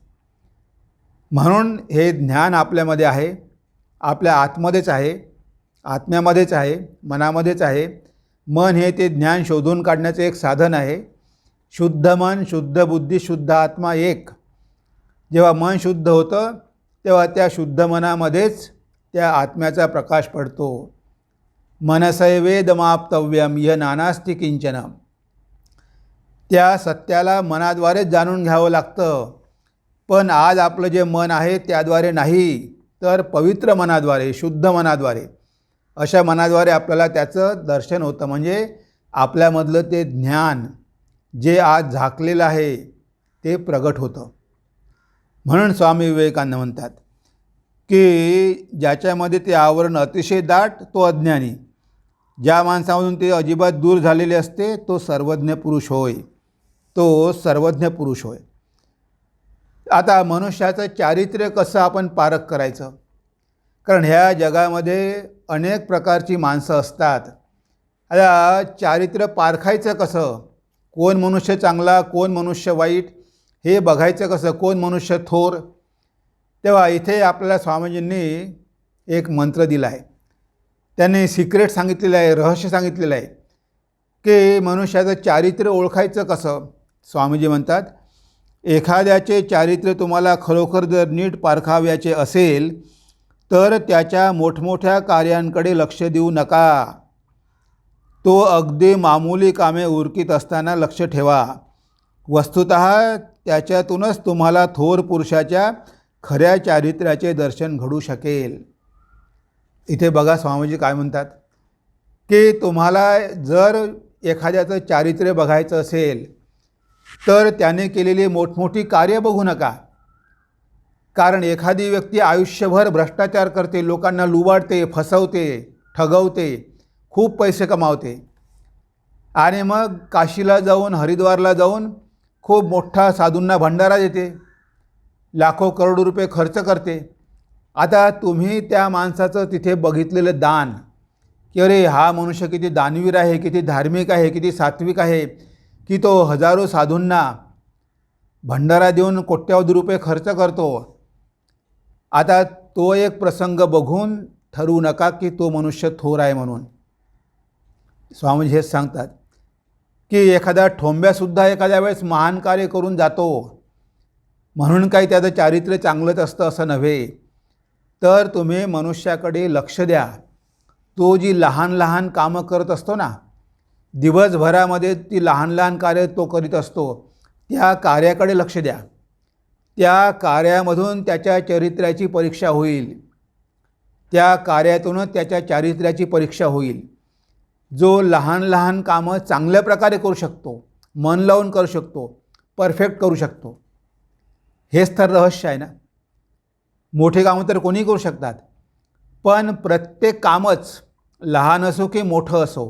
म्हणून हे ज्ञान आपल्यामध्ये आहे, आपल्या आतमध्येच आहे, आत्म्यामध्येच आहे, मनामध्येच आहे. मन हे ते ज्ञान शोधून काढण्याचं एक साधन आहे. शुद्ध मन, शुद्ध बुद्धी, शुद्ध आत्मा एक. जेव्हा मन शुद्ध होतं तेव्हा त्या शुद्ध मनामध्येच त्या आत्म्याचा प्रकाश पडतो. मनसैवेदमाप्तव्यम य नानास्ति किंचन. त्या सत्याला मनाद्वारेच जाणून घ्यावं लागतं. पण आज आपलं जे मन आहे त्याद्वारे नाही, तर पवित्र मनाद्वारे, शुद्ध मनाद्वारे, अशा मनाद्वारे आपल्याला त्याचं दर्शन होतं. म्हणजे आपल्यामधलं ते ज्ञान जे आज झाकलेलं आहे ते प्रगट होतं. म्हणून स्वामी विवेकानंद म्हणतात की ज्याच्यामध्ये ते आवरण अतिशय दाट तो अज्ञानी, ज्या माणसामधून ते अजिबात दूर झालेले असते तो सर्वज्ञ पुरुष होय, तो सर्वज्ञ पुरुष होय. आता मनुष्याचं चारित्र्य कसं आपण पारख करायचं? कारण ह्या जगामध्ये अनेक प्रकारची माणसं असतात. आता चारित्र्य पारखायचं कसं? कोण मनुष्य चांगला, कोण मनुष्य वाईट, हे बघायचं कसं? कोण मनुष्य थोर? तेव्हा इथे आपल्याला स्वामीजींनी एक मंत्र दिला आहे. त्यांनी सिक्रेट सांगितलेलं आहे, रहस्य सांगितलेलं आहे की मनुष्याचं चारित्र्य ओळखायचं कसं. स्वामीजी म्हणतात, एखाद्याचे चारित्र्य तुम्हाला खरोखर जर नीट पारखाव्याचे असेल तर त्याच्या मोठमोठ्या कार्यांकडे लक्ष देऊ नका. तो अगदी मामूली कामे उरकीत असताना लक्ष ठेवा. वस्तुतः त्याच्यातूनच तुम्हाला थोर पुरुषाच्या खऱ्या चारित्र्याचे दर्शन घडू शकेल. इथे बघा स्वामीजी काय म्हणतात की तुम्हाला जर एखाद्याचं चारित्र्य बघायचं असेल तर त्याने केलेली मोठमोठी कार्य बघू नका. कारण एखादी व्यक्ती आयुष्यभर भ्रष्टाचार करते, लोकांना लुबाडते, फसवते, ठगवते, खूप पैसे कमावते आणि मग काशीला जाऊन, हरिद्वारला जाऊन खूप मोठा साधूंना भंडारा देते, लाखो करोडो रुपये खर्च करते. आता तुम्ही त्या माणसाचं तिथे बघितलेलं दान, की अरे हा मनुष्य किती दानवीर आहे, किती धार्मिक आहे, किती सात्विक आहे, की तो हजारो साधूंना भंडारा देऊन कोट्यावधी रुपये खर्च करतो. आता तो एक प्रसंग बघून ठरवू नका की तो मनुष्य थोर आहे म्हणून. स्वामीजी हेच सांगतात की एखादा ठोंब्यासुद्धा एखाद्या वेळेस महान कार्य करून जातो, म्हणून काही त्याचं चारित्र्य चांगलंच असतं असं नव्हे. तर तुम्ही मनुष्याकडे लक्ष द्या. तो जी लहान लहान कामं करत असतो ना, दिवसभरामध्ये ती लहान लहान कार्य तो करीत असतो, त्या कार्याकडे लक्ष द्या. त्या कार्यामधून त्याच्या चरित्र्याची परीक्षा होईल, त्या कार्यातूनच त्याच्या चारित्र्याची परीक्षा होईल. जो लहान लहान कामं चांगल्या प्रकारे करू शकतो, मन लावून करू शकतो, परफेक्ट करू शकतो, हेच तर रहस्य आहे ना. मोठे कामं तर कोणी करू शकतात, पण प्रत्येक कामच लहान असो की मोठं असो,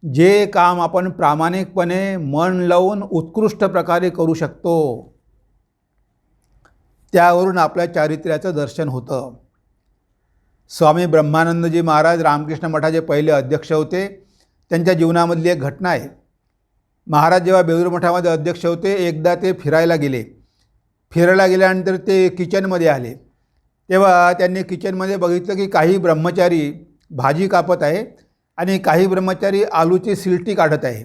जे काम आपण प्रामाणिकपणे मन लावून उत्कृष्ट प्रकारे करू शकतो त्यावरून आपल्या चारित्र्याचं दर्शन होतं. स्वामी ब्रह्मानंदजी महाराज रामकृष्ण मठाचे पहिले अध्यक्ष होते. त्यांच्या जीवनामधली एक घटना आहे. महाराज जेव्हा बेलूर मठामध्ये अध्यक्ष होते, एकदा ते फिरायला गेले. फिरायला गेल्यानंतर ते किचनमध्ये आले. तेव्हा त्यांनी किचनमध्ये बघितलं की काही ब्रह्मचारी भाजी कापत आहे आणि काही ब्रह्मचारी आलूची सिलटी काढत आहे.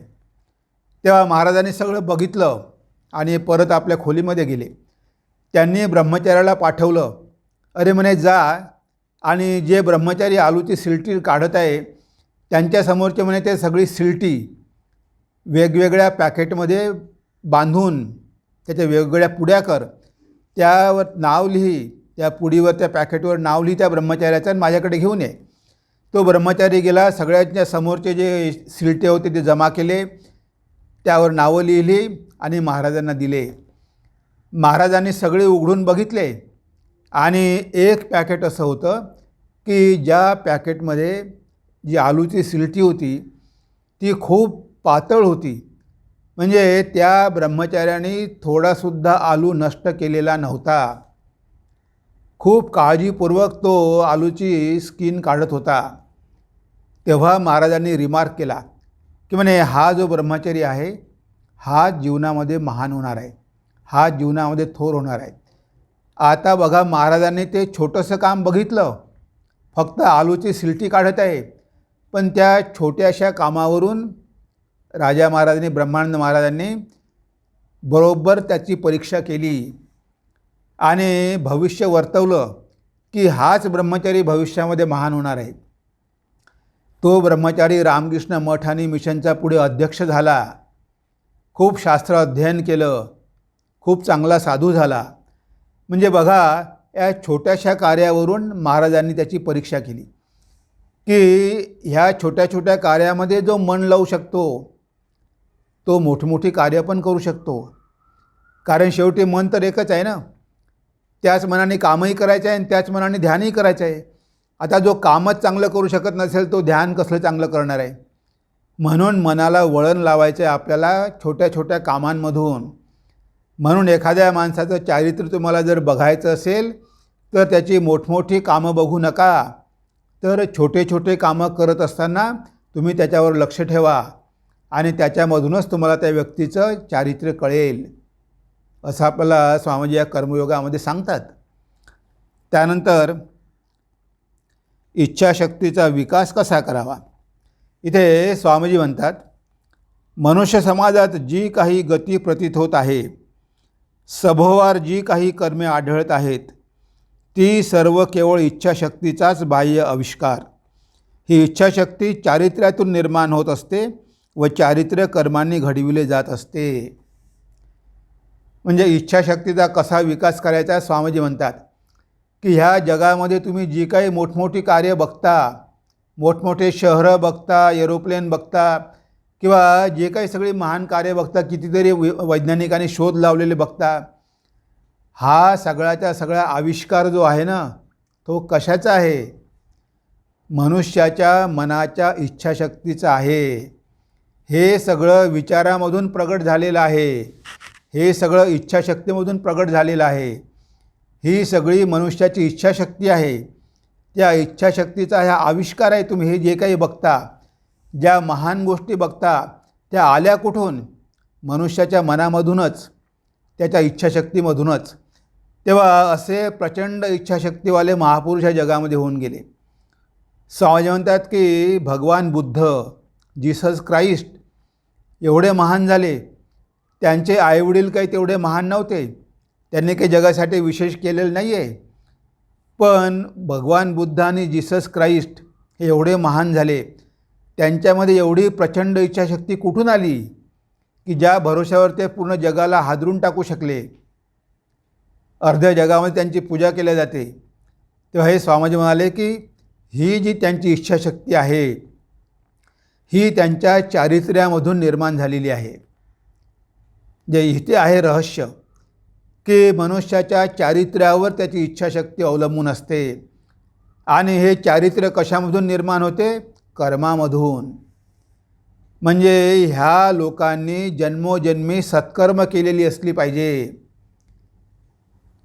तेव्हा महाराजांनी सगळं बघितलं आणि परत आपल्या खोलीमध्ये गेले. त्यांनी ब्रह्मचार्याला पाठवलं, अरे म्हणे जा आणि जे ब्रह्मचारी आलूची सिलटी काढत आहे त्यांच्यासमोरचे म्हणे ते सगळी सिलटी वेगवेगळ्या पॅकेटमध्ये बांधून त्याच्या वेगवेगळ्या पुड्या कर, त्यावर नाव लिही, त्या पुडीवर त्या पॅकेटवर नाव लिही त्या ब्रह्मचार्याचं आणि माझ्याकडे घेऊन ये. तो ब्रह्मचारी गेला, सगळ्यांच्या समोरचे जे सिलटे होते ते जमा केले, त्यावर नावं लिहिली आणि महाराजांना दिले. महाराजांनी सगळे उघडून बघितले आणि एक पॅकेट असं होतं की ज्या पॅकेटमध्ये जी आलूची सिलटी होती ती खूप पातळ होती, म्हणजे त्या ब्रह्मचार्याने थोडासुद्धा आलू नष्ट केलेला नव्हता. खूप काळजीपूर्वक तो आलूची स्किन काढत होता. तेव्हा महाराजांनी रिमार्क केला की म्हणे हा जो ब्रह्मचारी आहे हा जीवनामध्ये महान होणार आहे, हा जीवनामध्ये थोर होणार आहे. आता बघा, महाराजांनी ते छोटंसं काम बघितलं, फक्त आलूची सिलटी काढत आहे, पण त्या छोट्याशा कामावरून राजा महाराजांनी, ब्रह्मानंद महाराजांनी बरोबर त्याची परीक्षा केली आणि भविष्य वर्तवलं की हाच ब्रह्मचारी भविष्यामध्ये महान होणार आहे. तो ब्रह्मचारी रामकृष्ण मठ आणि मिशनचा पुढे अध्यक्ष झाला, खूप शास्त्र अध्ययन केलं, खूप चांगला साधू झाला. म्हणजे बघा, या छोट्याशा कार्यावरून महाराजांनी त्याची परीक्षा केली की ह्या छोट्या छोट्या कार्यामध्ये जो मन लावू शकतो तो मोठमोठी कार्य पण करू शकतो. कारण शेवटी मन तर एकच आहे ना, त्याच मनाने कामही करायचं आहे आणि त्याच मनाने ध्यानही करायचं आहे. आता जो कामच चांगलं करू शकत नसेल तो ध्यान कसलं चांगलं करणार आहे. म्हणून मनाला वळण लावायचं आहे आपल्याला छोट्या छोट्या कामांमधून. म्हणून एखाद्या माणसाचं चारित्र्य तुम्हाला जर बघायचं असेल तर त्याची मोठमोठी कामं बघू नका, तर छोटे छोटे कामं करत असताना तुम्ही त्याच्यावर लक्ष ठेवा आणि त्याच्यामधूनच तुम्हाला त्या व्यक्तीचं चारित्र्य कळेल, असं आपल्याला स्वामीजी या कर्मयोगामध्ये सांगतात. त्यानंतर इच्छाशक्तीचा विकास कसा करावा, इथे स्वामीजी म्हणतात, मनुष्य समाजात जी काही गती प्रतीत होत आहे, सभोवार जी काही कर्मे आढळत आहेत, ती सर्व केवळ इच्छाशक्तीचाच बाह्य आविष्कार. ही इच्छाशक्ती चारित्र्यातून निर्माण होत असते व चारित्र्य कर्मांनी घडविले जात असते. म्हणजे इच्छाशक्तीचा कसा विकास करायचा, स्वामीजी म्हणतात की ह्या जगामध्ये तुम्ही जी काही मोठमोठी कार्य बघता, मोठमोठे शहरं बघता, एरोप्लेन बघता, किंवा जे काही सगळी महान कार्य बघता, कितीतरी वैज्ञानिकांनी शोध लावलेले बघता, हा सगळ्याचा सगळा आविष्कार जो आहे ना तो कशाचा आहे, मनुष्याच्या मनाच्या इच्छाशक्तीचा आहे. हे सगळं विचारामधून प्रगट झालेलं आहे, हे सगळं इच्छाशक्तीमधून प्रगट झालेलं आहे. ही सगळी मनुष्याची इच्छाशक्ती आहे. त्या इच्छाशक्तीचा हा आविष्कार आहे. तुम्ही हे जे काही बघता, ज्या महान गोष्टी बघता, त्या आल्या कुठून, मनुष्याच्या मनामधूनच, त्याच्या इच्छाशक्तीमधूनच. तेव्हा असे प्रचंड इच्छाशक्तीवाले महापुरुष या जगामध्ये होऊन गेले. स्वामी म्हणतात की भगवान बुद्ध, जीसस क्राइस्ट एवढे महान झाले, त्यांचे आईवडील काही तेवढे महान नव्हते, त्यांनी काही जगासाठी विशेष केलेलं नाही आहे, पण भगवान बुद्ध आणि जीसस क्राइस्ट हे एवढे महान झाले, त्यांच्यामध्ये एवढी प्रचंड इच्छाशक्ती कुठून आली की ज्या भरोशावर ते पूर्ण जगाला हादरून टाकू शकले. अर्ध्या जगामध्ये त्यांची पूजा केली जाते. तेव्हा हे स्वामीजी म्हणाले की ही जी त्यांची इच्छाशक्ती आहे ही त्यांच्या चारित्र्यामधून निर्माण झालेली आहे. जे इथे आहे रहस्य की मनुष्याच्या चारित्र्यावर त्याची इच्छाशक्ती अवलंबून असते. आणि हे चारित्र्य कशामधून निर्माण होते, कर्मामधून. म्हणजे ह्या लोकांनी जन्मोजन्मी सत्कर्म केलेली असली पाहिजे,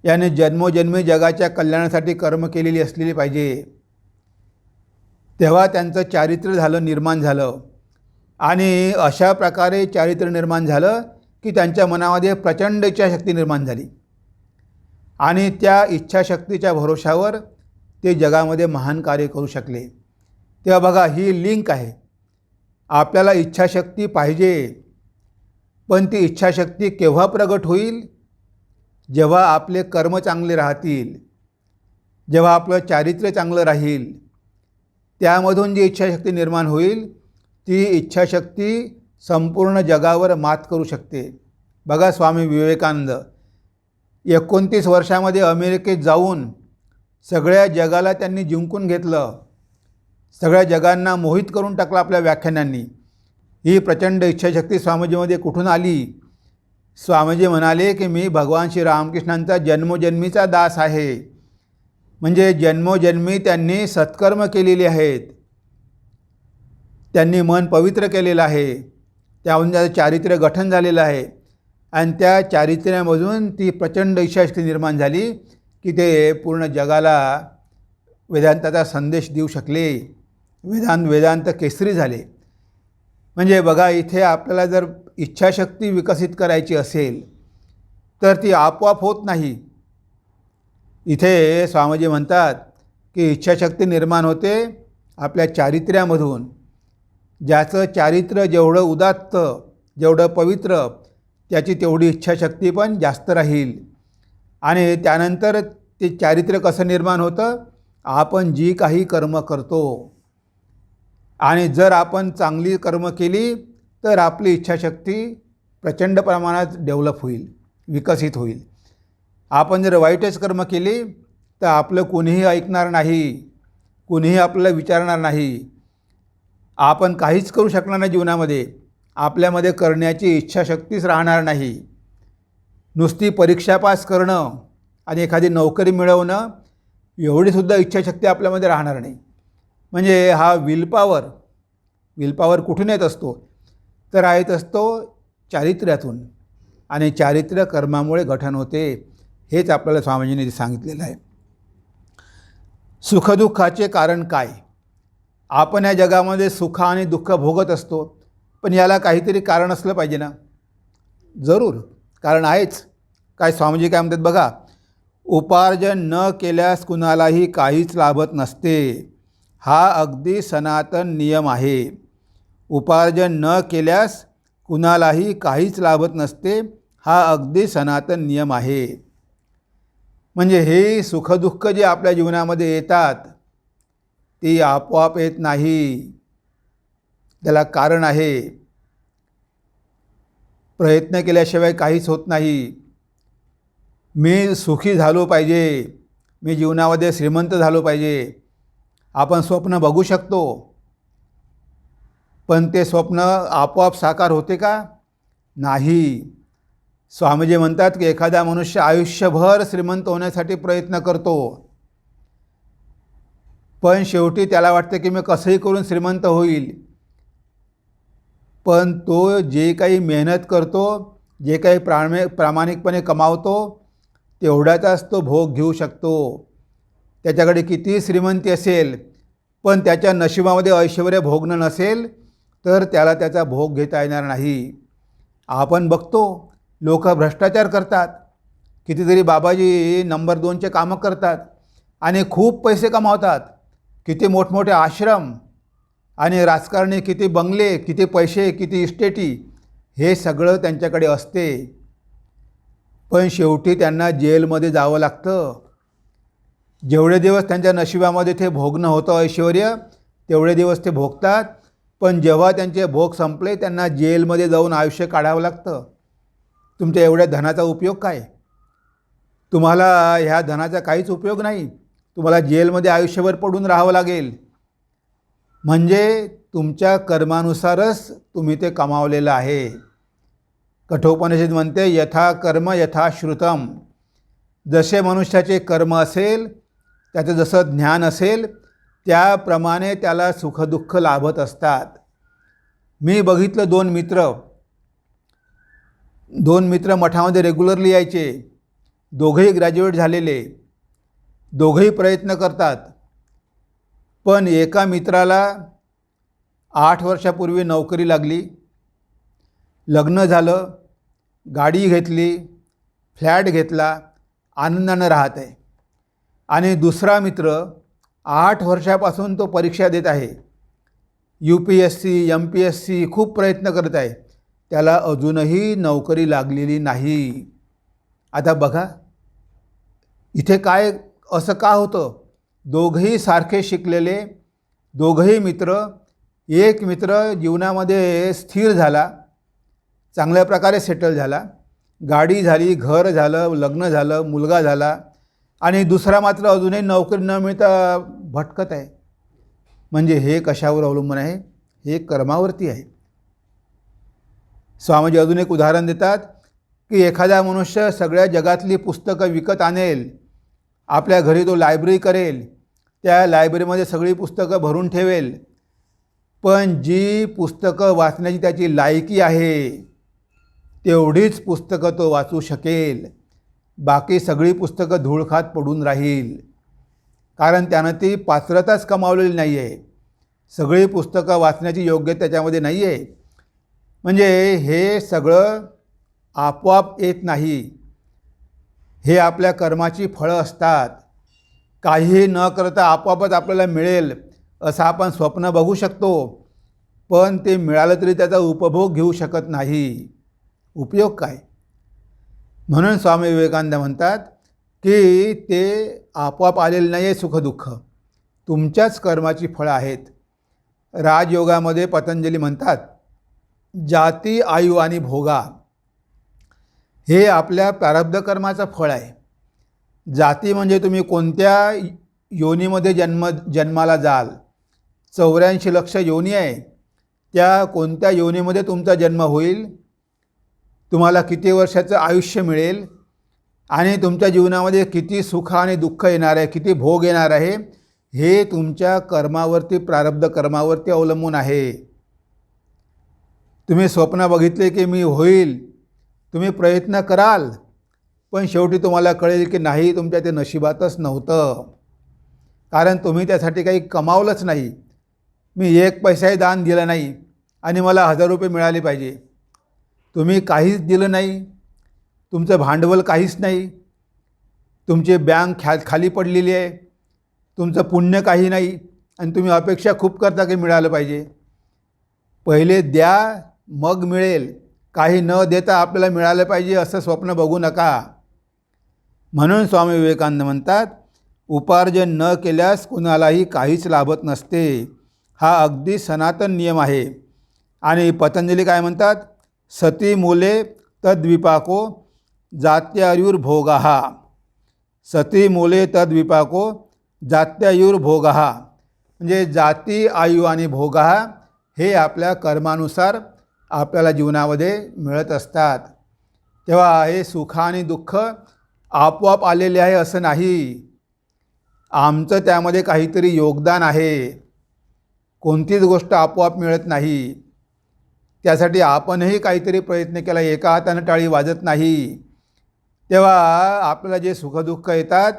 याने जन्मोजन्मी जगाच्या कल्याणासाठी कर्म केलेली असलेली पाहिजे. तेव्हा त्यांचं चारित्र्य झालं, निर्माण झालं. आणि अशा प्रकारे चारित्र्य निर्माण झालं की त्यांच्या मनामध्ये प्रचंड इच्छाशक्ती निर्माण झाली आणि त्या इच्छाशक्तीच्या भरोशावर ते जगामध्ये महान कार्य करू शकले. तेव्हा बघा, ही लिंक आहे. आपल्याला इच्छाशक्ती पाहिजे, पण ती इच्छाशक्ती केव्हा प्रगट होईल, जेव्हा आपले कर्म चांगले राहतील, जेव्हा आपलं चारित्र्य चांगलं राहील, त्यामधून जी इच्छाशक्ती निर्माण होईल ती इच्छाशक्ती संपूर्ण जगावर मात करू शकते. बघा स्वामी विवेकानंद 29 वर्षामध्ये अमेरिकेत जाऊन सगळ्या जगाला त्यांनी जिंकून घेतलं. सगळ्या जगांना मोहित करून टाकलं आपल्या व्याख्यानांनी. ही प्रचंड इच्छाशक्ती स्वामीजीमध्ये कुठून आली? स्वामीजी म्हणाले की मी भगवान श्री रामकृष्णांचा जन्मोजन्मीचा दास आहे. म्हणजे जन्मोजन्मी त्यांनी सत्कर्म केलेले आहेत, त्यांनी मन पवित्र केलेलं आहे, त्यामधून त्याचं चारित्र्य गठन झालेलं आहे आणि त्या चारित्र्यामधून ती प्रचंड इच्छाशक्ती निर्माण झाली की ते पूर्ण जगाला वेदांताचा संदेश देऊ शकले. वेदांत केसरी झाले. म्हणजे बघा, इथे आपल्याला जर इच्छाशक्ती विकसित करायची असेल तर ती आपोआप होत नाही. इथे स्वामीजी म्हणतात की इच्छाशक्ती निर्माण होते आपल्या चारित्र्यामधून. ज्याचं चारित्र्य जेवढं उदात्त, जेवढं पवित्र, त्याची तेवढी इच्छाशक्ती पण जास्त राहील. आणि त्यानंतर ते चारित्र्य कसं निर्माण होतं? आपण जी काही कर्म करतो आणि जर आपण चांगली कर्म केली तर आपली इच्छाशक्ती प्रचंड प्रमाणात डेव्हलप होईल, विकसित होईल. आपण जर वाईटच कर्म केली तर आपलं कोणीही ऐकणार नाही, कोणीही आपल्याला विचारणार नाही, आपण काहीच करू शकणार नाही जीवनामध्ये. आपल्यामध्ये करण्याची इच्छाशक्तीच राहणार नाही. नुसती परीक्षा पास करणं आणि एखादी नोकरी मिळवणं एवढीसुद्धा इच्छाशक्ती आपल्यामध्ये राहणार नाही. म्हणजे हा विलपॉवर कुठून येत असतो? तर येत असतो चारित्र्यातून. आणि चारित्र्य कर्मामुळे गठन होते. हेच आपल्याला स्वामीजींनी सांगितलेलं आहे. सुखदुःखाचे कारण काय? आपण या जगामध्ये सुख आणि दुःख भोगत असतो, पण याला काहीतरी कारण असलं पाहिजे ना? जरूर कारण आहेच. काय स्वामीजी काय म्हणतात बघा, उपार्जन न केल्यास कुणालाही काहीच लाभत नसते, हा अगदी सनातन नियम आहे. उपार्जन न केल्यास कुणालाही काहीच लाभत नसते, हा अगदी सनातन नियम आहे. म्हणजे हे सुखदुःख जे आपल्या जीवनामध्ये येतात ती आपोआप येत नाही, त्याला कारण आहे. प्रयत्न केल्याशिवाय काहीच होत नाही. मी सुखी झालो पाहिजे, मी जीवनामध्ये श्रीमंत झालो पाहिजे, आपण स्वप्न बघू शकतो, पण ते स्वप्न आपोआप साकार होते का? नाही. स्वामीजी म्हणतात की एखादा मनुष्य आयुष्यभर श्रीमंत होण्यासाठी प्रयत्न करतो, पण शेवटी त्याला वाटतं की मी कसंही करून श्रीमंत होईल. पण तो जे काही मेहनत करतो, जे काही प्रामाणिकपणे कमावतो, तेवढ्याचाच तो भोग घेऊ शकतो. त्याच्याकडे किती श्रीमंती असेल, पण त्याच्या नशिबामध्ये ऐश्वर्य भोगणं नसेल तर त्याला त्याचा भोग घेता येणार नाही. आपण बघतो लोक भ्रष्टाचार करतात, कितीतरी बाबाजी नंबर 2चे कामं करतात आणि खूप पैसे कमावतात. किती मोठमोठे आश्रम आणि राजकारणी, किती बंगले, किती पैसे, किती इस्टेटी, हे सगळं त्यांच्याकडे असते. पण शेवटी त्यांना जेलमध्ये जावं लागतं. जेवढे दिवस त्यांच्या नशिबामध्ये ते भोगणं होतं ऐश्वर्य, तेवढे दिवस ते भोगतात. पण जेव्हा त्यांचे भोग संपले त्यांना जेलमध्ये जाऊन आयुष्य काढावं लागतं. तुमच्या एवढ्या धनाचा उपयोग काय? तुम्हाला ह्या धनाचा काहीच उपयोग नाही. तुम्हाला जेलमध्ये आयुष्यभर पडून राहावं लागेल. म्हणजे तुमच्या कर्मानुसारच तुम्ही ते कमावलेलं आहे. कठोपनिषद म्हणते यथा कर्म यथा श्रुतम. जसे मनुष्याचे कर्म असेल, त्याचं जसं ज्ञान असेल, त्याप्रमाणे त्याला सुखदुःख लाभत असतात. मी बघितलं दोन मित्र मठामध्ये रेग्युलरली यायचे. दोघेही ग्रॅज्युएट झालेले, दोघेही प्रयत्न करतात. पण एका मित्राला 8 वर्षापूर्वी नोकरी लागली, लग्न झालं, गाडी घेतली, फ्लॅट घेतला, आनंदानं राहत आहे. आणि दुसरा मित्र 8 वर्षापासून तो परीक्षा देत आहे, UPSC MPSC खूप प्रयत्न करत आहे, त्याला अजूनही नोकरी लागलेली नाही. आता बघा इथे काय असं का होतं? दोघेही सारखे शिकलेले, दोघंही मित्र, एक मित्र जीवनामध्ये स्थिर झाला, चांगल्या प्रकारे सेटल झाला, गाडी झाली, घर झालं, लग्न झालं, मुलगा झाला, आणि दुसरा मात्र अजूनही नोकरी न मिळता भटकत आहे. म्हणजे हे कशावर अवलंबून आहे? हे कर्मावरती आहे. स्वामीजी अजून एक उदाहरण देतात की एखादा मनुष्य सगळ्या जगातली पुस्तकं विकत आणेल, आपल्या घरी तो लायब्ररी करेल, त्या लायब्ररीमध्ये सगळी पुस्तकं भरून ठेवेल, पण जी पुस्तकं वाचण्याची त्याची लायकी आहे तेवढीच पुस्तकं तो वाचू शकेल. बाकी सगळी पुस्तकं धूळ खात पडून राहील, कारण त्यानं ती पात्रताच कमावलेली नाही आहे. सगळी पुस्तकं वाचण्याची योग्यता त्याच्यामध्ये नाही आहे. म्हणजे हे सगळं आपोआप येत नाही, हे आपल्या कर्माची फळं असतात. काही न करता आपोआपच आपल्याला मिळेल असं आपण स्वप्न बघू शकतो, पण ते मिळालं तरी त्याचा उपभोग घेऊ शकत नाही. उपयोग काय? म्हणून स्वामी विवेकानंद म्हणतात की ते आपोआप आलेलं नाही आहे सुखदुःख, तुमच्याच कर्माची फळं आहेत. राजयोगामध्ये पतंजली म्हणतात, जाती, आयु आणि भोगा हे आपल्या प्रारब्ध कर्माचं फळ आहे. जाती म्हणजे तुम्ही कोणत्या योनीमध्ये जन्माला जाल. 84 लक्ष योनी आहे, त्या कोणत्या योनीमध्ये तुमचा जन्म होईल, तुम्हाला किती वर्षाचं आयुष्य मिळेल, आणि तुमच्या जीवनामध्ये किती सुख आणि दुःख येणार आहे, किती भोग येणार आहे, हे तुमच्या कर्मावरती, प्रारब्ध कर्मावरती अवलंबून आहे. तुम्ही स्वप्न बघितले की मी होईल, तुम्ही प्रयत्न कराल, पण शेवटी तुम्हाला कळेल की नाही, तुमच्या ते नशिबातच नव्हतं, कारण तुम्ही त्यासाठी काही कमावलंच नाही. मी 1 पैसाही दान दिलं नाही आणि मला 1000 रुपये मिळाले पाहिजे. तुम्ही काहीच दिलं नाही, तुमचं भांडवल काहीच नाही, तुमची बँक खाली पडलेली आहे, तुमचं पुण्य काही नाही, आणि तुम्ही अपेक्षा खूप करता की मिळालं पाहिजे. पहिले द्या, मग मिळेल. काही न देता आपल्याला मिळालं पाहिजे असं स्वप्न बघू नका. म्हणून स्वामी विवेकानंद म्हणतात, उपार्जन न केल्यास कुणालाही काहीच लाभत नसते. हा अगदी सनातन नियम आहे. आणि पतंजली काय म्हणतात? सती मूले तद्विपाको जात्यायुर्भोगः. सती मूले तद्विपाको जात्यायुर्भोगः. म्हणजे जाती, आयु आणि भोगः हे आपल्या कर्मानुसार आपल्याला जीवनामध्ये मिळत असतात. तेव्हा हे सुख आणि दुःख आपोआप आलेले आहे असं नाही, आमचं त्यामध्ये काहीतरी योगदान आहे. कोणतीच गोष्ट आपोआप मिळत नाही, त्यासाठी आपणही काहीतरी प्रयत्न केला, एका हातानं टाळी वाजत नाही. तेव्हा आपल्याला जे सुखदुःख येतात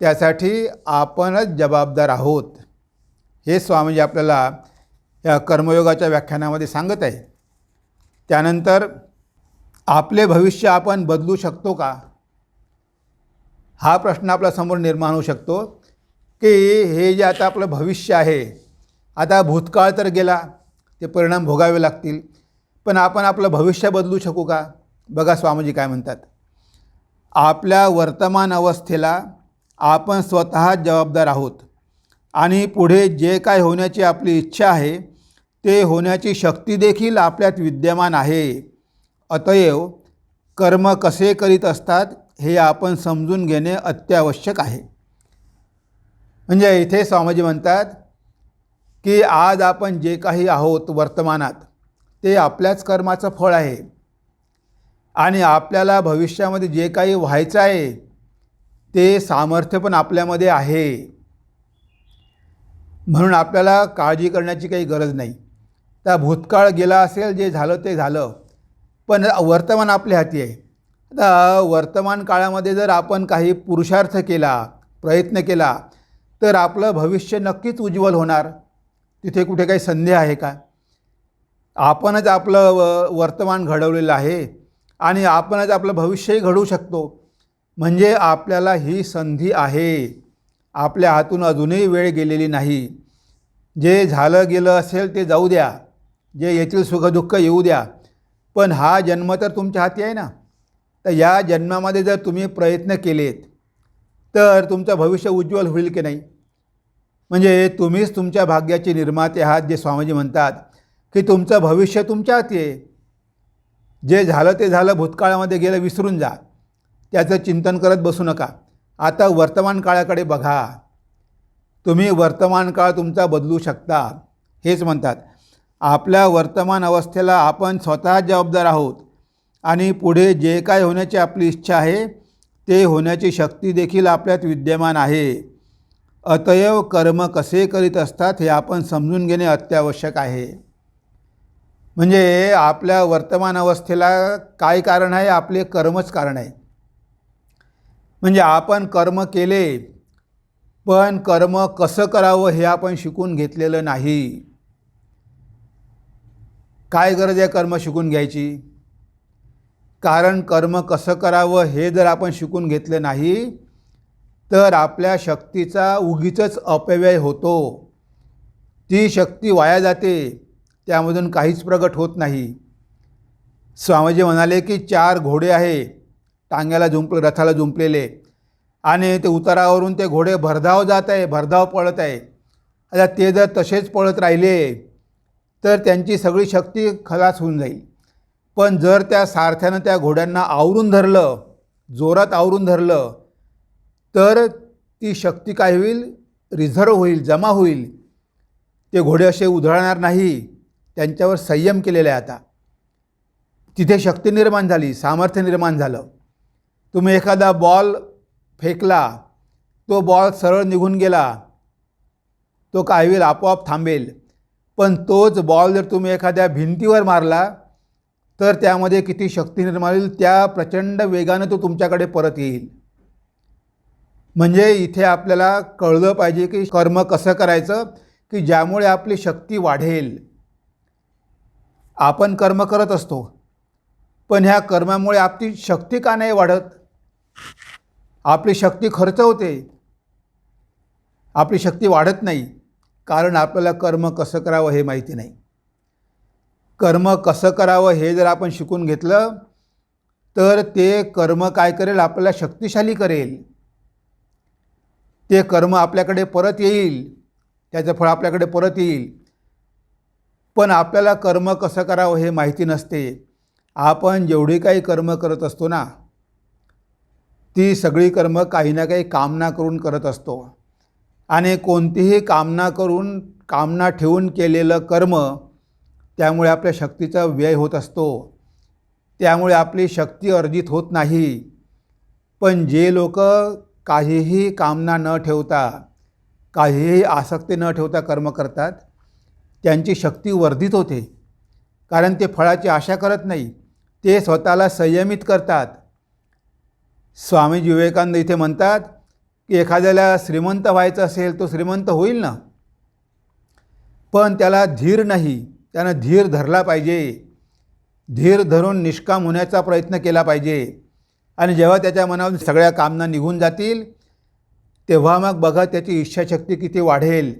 त्यासाठी आपणच जबाबदार आहोत. हे स्वामीजी आपल्याला या कर्मयोगाच्या व्याख्यानामध्ये सांगत आहे. त्यानंतर आपले भविष्य आपण बदलू शकतो का, हा प्रश्न आपल्यासमोर निर्माण होऊ शकतो की हे जे आता आपलं भविष्य आहे, आता भूतकाळ तर गेला, ते परिणाम भोगावे लागतील, पण आपण आपलं भविष्य बदलू शकू का? बघा स्वामीजी काय म्हणतात, आपल्या वर्तमान अवस्थेला आपण स्वतः जबाबदार आहोत, आणि पुढे जे काय होण्याची आपली इच्छा आहे ते होण्याची शक्ती देखील आपल्यात विद्यमान आहे. अतएव कर्म कसे करीत असतात हे आपण समजून घेणे अत्यावश्यक आहे. म्हणजे इथे स्वामीजी म्हणतात की आज आपण जे काही आहोत वर्तमानात, ते आपल्याच कर्माचं फळ आहे, आणि आपल्याला भविष्यामध्ये जे काही व्हायचं आहे ते सामर्थ्य पण आपल्यामध्ये आहे. म्हणून आपल्याला काळजी करण्याची काही गरज नाही. त्या भूतकाळ गेला असेल, जे झालं ते झालं, पण वर्तमान आपल्या हाती आहे. आता वर्तमान काळामध्ये जर आपण काही पुरुषार्थ केला, प्रयत्न केला, तर आपलं भविष्य नक्कीच उज्ज्वल होणार. तिथे कुठे काही संदेह आहे का? आपणच आपलं वर्तमान घडवलेलं आहे, आणि आपणच आपलं भविष्यही घडवू शकतो. म्हणजे आपल्याला ही संधी आहे. आपल्या हातून अजूनही वेळ गेलेली नाही. जे झालं गेलं असेल ते जाऊ द्या, जे येथील सुखदुःख येऊ द्या, पण हा जन्म तर तुमच्या हाती आहे ना. तर या जन्मामध्ये जर तुम्ही प्रयत्न केलेत तर तुमचं भविष्य उज्ज्वल होईल की नाही? म्हणजे तुम्हीच तुमच्या भाग्याचे निर्माते आहात, जे स्वामीजी म्हणतात की तुमचं भविष्य तुमच्या हाती आहे. जे झालं ते झालं, भूतकाळामध्ये गेलं विसरून जा, त्याचं चिंतन करत बसू नका. आता वर्तमान काळाकडे बघा. तुम्ही वर्तमान काळ तुमचा बदलू शकता. हेच म्हणतात, आपल्या वर्तमान अवस्थेला आपण स्वतः जबाबदार आहोत आणि पुढे जे काय होण्याची आपली इच्छा आहे ते होण्याची शक्ती देखील आपल्यात विद्यमान आहे. अतएव कर्म कसे करीत असतात हे आपण समजून घेणे अत्यावश्यक आहे. म्हणजे आपल्या वर्तमान अवस्थेला काय कारण आहे? आपले कर्मच कारण आहे. म्हणजे आपण कर्म केले, पण कर्म कसं करावं हे आपण शिकून घेतलेलं नाही. काय गरज आहे कर्म शिकून घ्यायची? कारण कर्म कसं करावं हे जर आपण शिकून घेतलं नाही तर आपल्या शक्तीचा उगीचच अपव्यय होतो. ती शक्ती वाया जाते, त्यामधून काहीच प्रगट होत नाही. स्वामीजी म्हणाले की 4 घोडे आहे टांग्याला रथाला जुंपलेले, आणि ते उतारावरून ते घोडे भरधाव जात आहे, भरधाव पळत आहे. आता ते जर तसेच पळत राहिले तर त्यांची सगळी शक्ती खलास होऊन जाईल. पण जर त्या सारथ्यानं त्या घोड्यांना आवरून धरलं, जोरात आवरून धरलं, तर ती शक्ती काय होईल? रिझर्व होईल, जमा होईल. ते घोडे असे उधळणार नाही. त्यांच्यावर संयम केलेला आहे. आता तिथे शक्ती निर्माण झाली, सामर्थ्य निर्माण झालं. तुम्ही एखादा बॉल फेकला, तो बॉल सरळ निघून गेला, तो काय होईल? आपोआप थांबेल. पण तोच बॉल जर तुम्ही एखाद्या भिंतीवर मारला तर त्यामध्ये किती शक्ती निर्माण होईल? त्या प्रचंड वेगाने तो तुमच्याकडे परत येईल. म्हणजे इथे आपल्याला कळलं पाहिजे की कर्म कसं करायचं की ज्यामुळे आपली शक्ती वाढेल. आपण कर्म करत असतो, पण ह्या कर्मामुळे आपली शक्ती का नाही वाढत? आपली शक्ती खर्च होते, आपली शक्ती वाढत नाही. कारण आपल्याला कर्म कसं करावं हे माहिती नाही. कर्म कसं करावं हे जर आपण शिकून घेतलं तर ते कर्म काय करेल? आपल्याला शक्तिशाली करेल. ते कर्म आपल्याकडे परत येईल, त्याचं फळ आपल्याकडे परत येईल. पण आपल्याला कर्म कसं करावं हे माहिती नसते. आपण जेवढी काही कर्म करत असतो ना, ती सगळी कर्म काही ना काही कामना करून करत असतो. आणि कोणतीही कामना ठेवून केलेलं कर्म, त्यामुळे आपल्या शक्तीचा व्यय होत असतो. त्यामुळे आपली शक्ती अर्जित होत नाही. पण जे लोक काहीही कामना न ठेवता, काहीही आसक्ती न ठेवता कर्म करतात, त्यांची शक्ती वर्धित होते. कारण ते फळाची आशा करत नाही, ते स्वतःला संयमित करतात. स्वामी विवेकानंद इथे म्हणतात की एखाद्याला श्रीमंत व्हायचं असेल, तो श्रीमंत होईल ना, पण त्याला धीर नाही. त्यानं धीर धरला पाहिजे. धीर धरून निष्काम होण्याचा प्रयत्न केला पाहिजे. आणि जेव्हा त्याच्या मनावर सगळ्या कामना निघून जातील तेव्हा मग बघा त्याची इच्छाशक्ती किती वाढेल.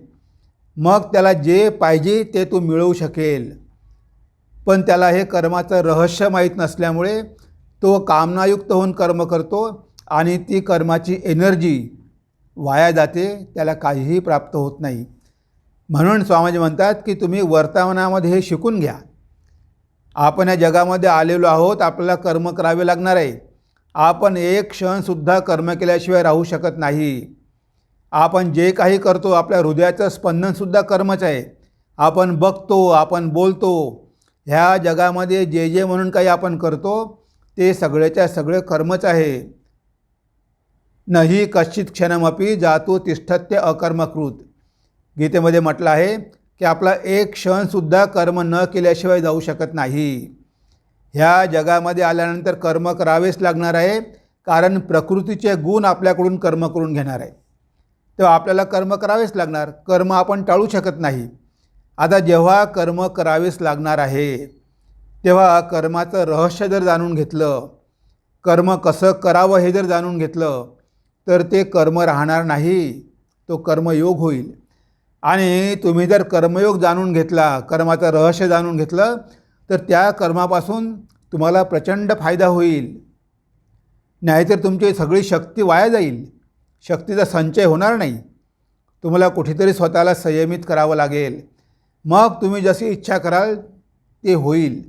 मग त्याला जे पाहिजे ते तो मिळवू शकेल. पण त्याला हे कर्माचं रहस्य माहीत नसल्यामुळे तो कामनायुक्त होऊन कर्म करतो आणि ती कर्माची एनर्जी वाया जाते, त्याला काहीही प्राप्त होत नाही. म्हणून स्वामीजी म्हणतात की तुम्ही वर्तमानामध्ये हे शिकून घ्या. आपण या जगामध्ये आलेलो आहोत, आपल्याला कर्म करावे लागणार आहे. आपण एक क्षणसुद्धा कर्म केल्याशिवाय राहू शकत नाही. आपण जे काही करतो, आपल्या हृदयाचं स्पंदनसुद्धा कर्मच आहे. आपण बघतो, आपण बोलतो, ह्या जगामध्ये जे जे म्हणून काही आपण करतो ते सगळेच्या सगळे कर्मच आहे. नहि कश्चित क्षणमपि जातो तिष्ठत्य अकर्मकृत. गीतेमध्ये म्हटलं आहे की आपला एक क्षणसुद्धा कर्म न केल्याशिवाय जाऊ शकत नाही. ह्या जगामध्ये आल्यानंतर कर्म करावेच लागणार आहे, कारण प्रकृतीचे गुण आपल्याकडून कर्म करून घेणार आहे. तेव्हा आपल्याला कर्म करावेच लागणार. कर्म आपण टाळू शकत नाही. आता जेव्हा कर्म करावेच लागणार आहे तेव्हा कर्माचं रहस्य जर जाणून घेतलं, कर्म कसं करावं हे जर जाणून घेतलं तर ते कर्म राहणार नाही, तो कर्मयोग होईल. आणि तुम्ही जर कर्मयोग जाणून घेतला, कर्माचं रहस्य जाणून घेतलं, तर त्या कर्मापासून तुम्हाला प्रचंड फायदा होईल. नाहीतर तुमची सगळी शक्ती वाया जाईल, शक्तीचा संचय होणार नाही. तुम्हाला कुठेतरी स्वतःला संयमित करावं लागेल. मग तुम्ही जशी इच्छा कराल ते होईल.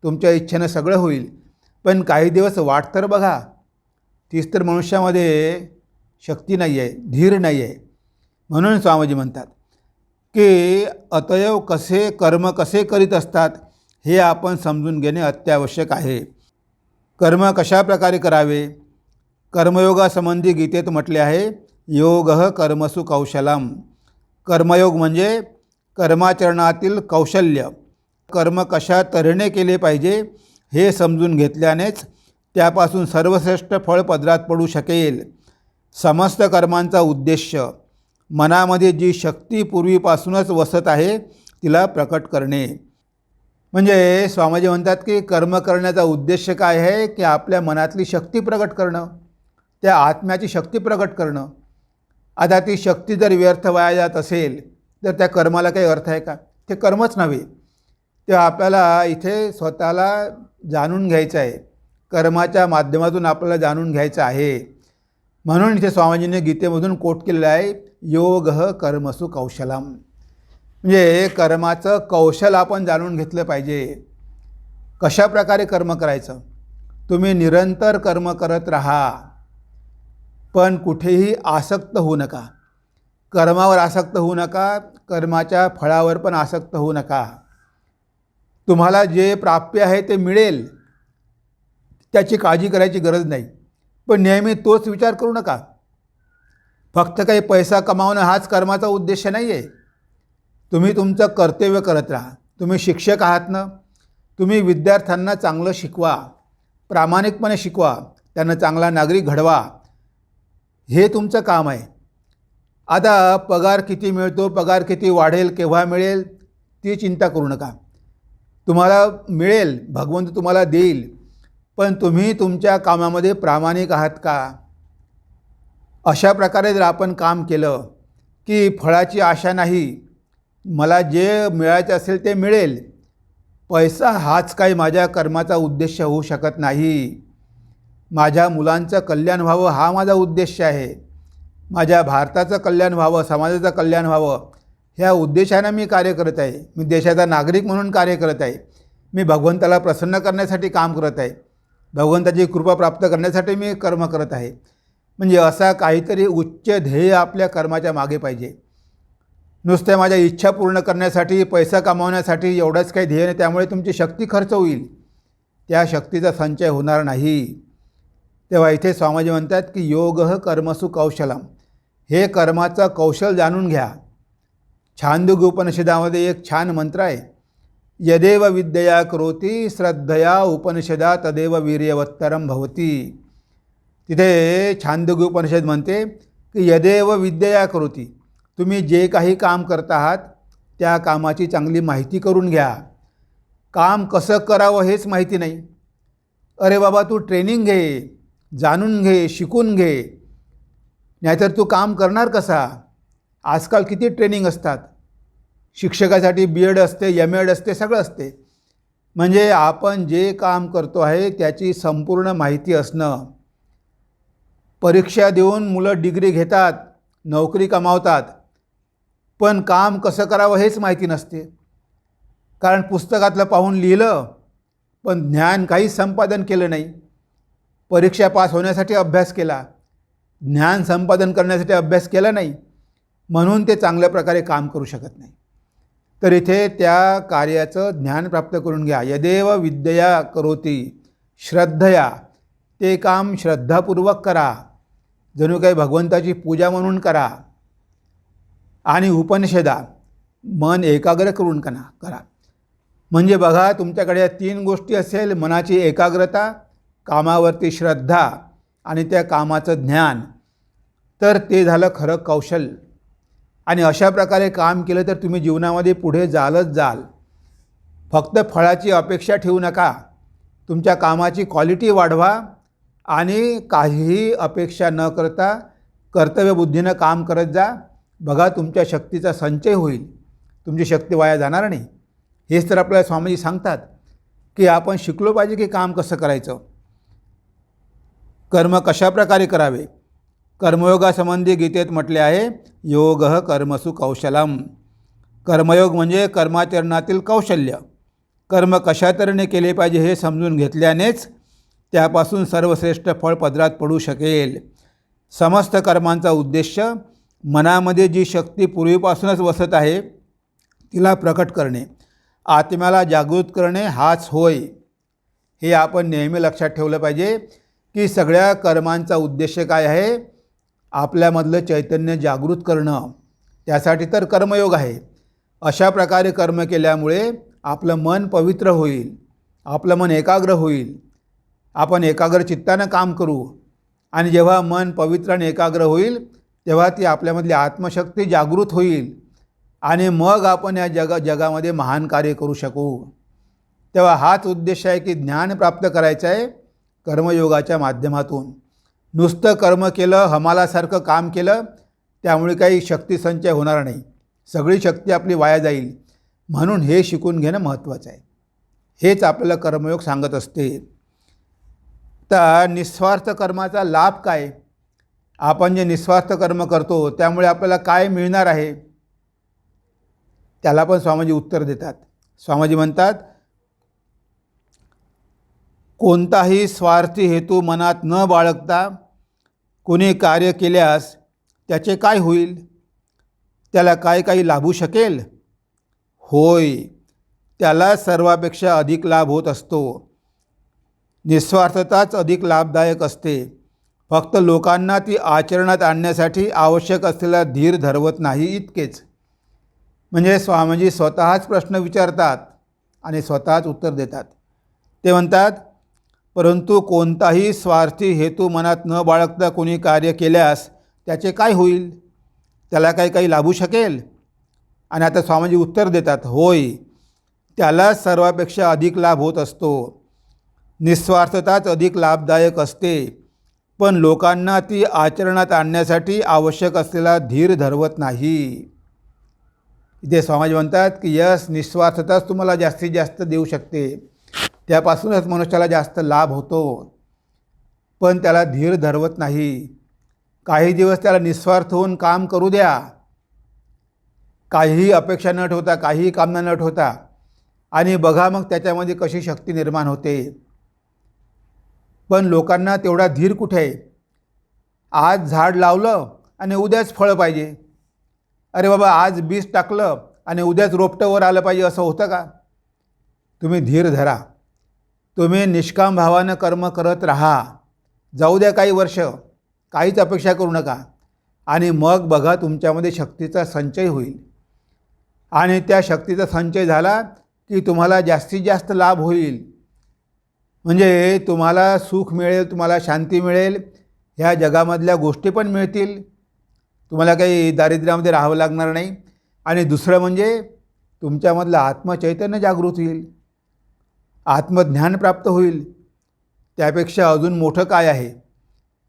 तुमच्या इच्छेनं सगळं होईल. पण काही दिवस वाट तर बघा. तीच तर मनुष्यामध्ये शक्ती नाही आहे, धीर नाही आहे. म्हणून स्वामीजी म्हणतात की अतएव कर्म कसे करीत असतात हे आपण समजून घेणे अत्यावश्यक आहे. कर्म कशा प्रकारे करावे? कर्मयोगासंबंधी गीतेत म्हटले आहे, योगः कर्मसु कौशलम. कर्मयोग म्हणजे कर्माचरणातील कौशल्य. कर्म कशा तऱ्हेने केले पाहिजे हे समजून घेतल्यानेच त्यापासून सर्वश्रेष्ठ फळ पदरात पडू शकेल. समस्त कर्मांचा उद्देश्य मनामध्ये जी शक्ती पूर्वीपासूनच वसत आहे तिला प्रकट करणे. म्हणजे स्वामीजी म्हणतात की कर्म करण्याचा उद्देश काय आहे की आपल्या मनातली शक्ती प्रकट करणं, त्या आत्म्याची शक्ती प्रकट करणं. आता ती शक्ती जर व्यर्थ वाया जात असेल तर त्या कर्माला काही अर्थ आहे का? ते कर्मच नव्हे. तेव्हा आपल्याला इथे स्वतःला जाणून घ्यायचं आहे. कर्माच्या माध्यमातून आपल्याला जाणून घ्यायचं आहे. म्हणून इथे स्वामीजींनी गीतेमधून कोट केलेलं आहे, योगः कर्मसु कौशलम. म्हणजे कर्माचं कौशल आपण जाणून घेतलं पाहिजे. कशा प्रकारे कर्म करायचं? तुम्ही निरंतर कर्म करत राहा, पण कुठेही आसक्त होऊ नका. कर्मावर आसक्त होऊ नका, कर्माच्या फळावर पण आसक्त होऊ नका. तुम्हाला जे प्राप्य आहे ते मिळेल, त्याची काळजी करायची गरज नाही. पण नेहमी तोच विचार करू नका. फक्त काही पैसा कमावणं हाच कर्माचा उद्देश नाही आहे. तुम्ही तुमचं कर्तव्य करत राहा. तुम्ही शिक्षक आहात ना, तुम्ही विद्यार्थ्यांना चांगलं शिकवा, प्रामाणिकपणे शिकवा, त्यांना चांगला नागरिक घडवा. हे तुमचं काम आहे. आता पगार किती मिळतो, पगार किती वाढेल, केव्हा मिळेल ती चिंता करू नका. तुम्हाला मिळेल, भगवंत तुम्हाला देईल. पण तुम्ही तुमच्या कामामध्ये प्रामाणिक आहात का? अशा प्रकारे जर आपण काम केलं की फळाची आशा नाही, मला जे मिळायचे असेल ते मिळेल, पैसा हाच काही माझ्या कर्माचा उद्देश होऊ शकत नाही. माझ्या मुलांचं कल्याण व्हावं हा माझा उद्देश आहे. माझ्या भारताचं कल्याण व्हावं, समाजाचं कल्याण व्हावं ह्या उद्देशानं मी कार्य करत आहे. मी देशाचा नागरिक म्हणून कार्य करत आहे. मी भगवंताला प्रसन्न करण्यासाठी काम करत आहे. भगवंताची कृपा प्राप्त करण्यासाठी मी कर्म करत आहे. म्हणजे असा काहीतरी उच्च ध्येय आपल्या कर्माच्या मागे पाहिजे. नुसत्या माझ्या इच्छा पूर्ण करण्यासाठी, पैसा कमावण्यासाठी एवढंच काही ध्येय नाही. त्यामुळे तुमची शक्ती खर्च होईल, त्या शक्तीचा संचय होणार नाही. तेव्हा इथे स्वामीजी म्हणतात की योगः कर्मसु कौशलम. हे कर्माचं कौशल जाणून घ्या. छांदोग्य उपनिषदामध्ये एक छान मंत्र आहे, यदेव विद्यया करोति श्रद्धया उपनिषदा तदेव वीर्यवत्तरम भवती. तिथे छांदोग्य उपनिषद म्हणते की यदेव विद्यया करोति. तुम्ही जे काही काम करत आहात त्या कामाची चांगली माहिती करून घ्या. काम कसं करावं हेच माहिती नाही. अरे बाबा, तू ट्रेनिंग घे, जाणून घे, शिकून घे, नाहीतर तू काम करणार कसा? आजकाल किती ट्रेनिंग असतात. शिक्षकासाठी BEd असते, MEd असते, सगळं असते. म्हणजे आपण जे काम करतो आहे त्याची संपूर्ण माहिती असणं. परीक्षा देऊन मुलं डिग्री घेतात, नोकरी कमावतात, पण काम कसं करावं हेच माहिती नसते. कारण पुस्तकातलं पाहून लिहिलं, पण ज्ञान काहीच संपादन केलं नाही. परीक्षा पास होण्यासाठी अभ्यास केला, ज्ञान संपादन करण्यासाठी अभ्यास केला नाही, म्हणून ते चांगल्या प्रकारे काम करू शकत नाही. तर इथे त्या कार्याचं ज्ञान प्राप्त करून घ्या. यदेव विद्यया करोति श्रद्धया. ते काम श्रद्धापूर्वक करा, जणू काही भगवंताची पूजा म्हणून करा. आणि उपनिषदा मन एकाग्र करून करा. म्हणजे बघा, तुमच्याकडे या 3 गोष्टी असेल, मनाची एकाग्रता, कामावरती श्रद्धा आणि त्या कामाचं ज्ञान, तर ते झालं खरं कौशल. आणि अशा प्रकारे काम केलं तर तुम्ही जीवनामध्ये पुढे जालच जाल. फक्त फळाची अपेक्षा ठेवू नका. तुमच्या कामाची क्वालिटी वाढवा आणि काहीही अपेक्षा न करता कर्तव्यबुद्धीनं काम करत जा. बघा, तुमच्या शक्तीचा संचय होईल, तुमची शक्ती वाया जाणार नाही. हेच तर आपल्याला स्वामीजी सांगतात की आपण शिकलो पाहिजे की काम कसं करायचं, कर्म कशा प्रकारे करावे. कर्मयोगासंबंधी गीतेत म्हटले आहे, योगः कर्मसु कौशलम. कर्मयोग म्हणजे कर्माचरणातील कौशल्य. कर्म कशा तऱ्हेने केले पाहिजे हे समजून घेतल्यानेच त्यापासून सर्वश्रेष्ठ फळ पदरात पडू शकेल. समस्त कर्मांचा उद्देश मनामध्ये जी शक्ती पूर्वीपासूनच वसत आहे तिला प्रकट करणे, आत्म्याला जागृत करणे हाच होय. हे आपण नेहमी लक्षात ठेवलं पाहिजे की सगळ्या कर्मांचा उद्देश काय आहे? आपल्यामधलं चैतन्य जागृत करणं. त्यासाठी तर कर्मयोग आहे. अशा प्रकारे कर्म केल्यामुळे आपलं मन पवित्र होईल, आपलं मन एकाग्र होईल. आपण एकाग्र चित्तानं काम करू आणि जेव्हा मन पवित्र आणि एकाग्र होईल तेव्हा ती आपल्यामधली आत्मशक्ती जागृत होईल आणि मग आपण या जगामध्ये महान कार्य करू शकू. तेव्हा हाच उद्देश आहे की ज्ञान प्राप्त करायचं आहे कर्मयोगाच्या माध्यमातून. नुसतं कर्म केलं, हमालासारखं काम केलं, त्यामुळे काही शक्ती संचय होणार नाही. सगळी शक्ती आपली वाया जाईल. म्हणून हे शिकून घेणं महत्त्वाचं आहे. हेच आपल्याला कर्मयोग सांगत असते. तर निस्वार्थ कर्माचा लाभ काय? आपण जे निस्वार्थ कर्म करतो त्यामुळे आपल्याला काय मिळणार आहे? त्याला पण स्वामीजी उत्तर देतात. स्वामीजी म्हणतात, कोणताही स्वार्थी हेतू मनात न बाळगता कोणी कार्य केल्यास त्याचे काय होईल? त्याला काही लाभू शकेल? होय, त्याला सर्वापेक्षा अधिक लाभ होत असतो. निस्वार्थताच अधिक लाभदायक असते. फक्त लोकांना ती आचरणात आणण्यासाठी आवश्यक असलेला धीर धरवत नाही, इतकेच. म्हणजे स्वामीजी स्वतःच प्रश्न विचारतात आणि स्वतःच उत्तर देतात. ते म्हणतात, परंतु कोणताही स्वार्थी हेतू मनात न बाळगता कोणी कार्य केल्यास त्याचे काय होईल? त्याला काही लाभू शकेल? आणि आता स्वामीजी उत्तर देतात, होय, त्याला सर्वापेक्षा अधिक लाभ होत असतो. निस्वार्थताच अधिक लाभदायक असते, पण लोकांना ती आचरणात आणण्यासाठी आवश्यक असलेला धीर धरवत नाही. इथे स्वामीजी म्हणतात की यस, निस्वार्थताच तुम्हाला जास्तीत जास्त देऊ शकते. त्यापासूनच मनुष्याला जास्त लाभ होतो, पण त्याला धीर धरवत नाही. काही दिवस त्याला निस्वार्थ होऊन काम करू द्या, काहीही अपेक्षा न ठेवता, काहीही कामना न ठेवता, आणि बघा मग त्याच्यामध्ये कशी शक्ती निर्माण होते. पण लोकांना तेवढा धीर कुठे आहे? आज झाड लावलं आणि उद्याच फळं पाहिजे. अरे बाबा, आज बीज टाकलं आणि उद्याच रोपटं वर आलं पाहिजे, असं होतं का? तुम्ही धीर धरा. तुम्ही निष्काम भावानं कर्म करत राहा. जाऊ द्या काही वर्ष, काहीच अपेक्षा करू नका, आणि मग बघा तुमच्यामध्ये शक्तीचा संचय होईल. आणि त्या शक्तीचा संचय झाला की तुम्हाला जास्तीत जास्त लाभ होईल. म्हणजे तुम्हाला सुख मिळेल, तुम्हाला शांती मिळेल, ह्या जगामधल्या गोष्टी पण मिळतील, तुम्हाला काही दारिद्र्यामध्ये राहावं लागणार नाही. आणि दुसरं म्हणजे तुमच्यामधलं आत्मचैतन्य जागृत होईल, आत्मज्ञान प्राप्त होईल. त्यापेक्षा अजून मोठं काय आहे?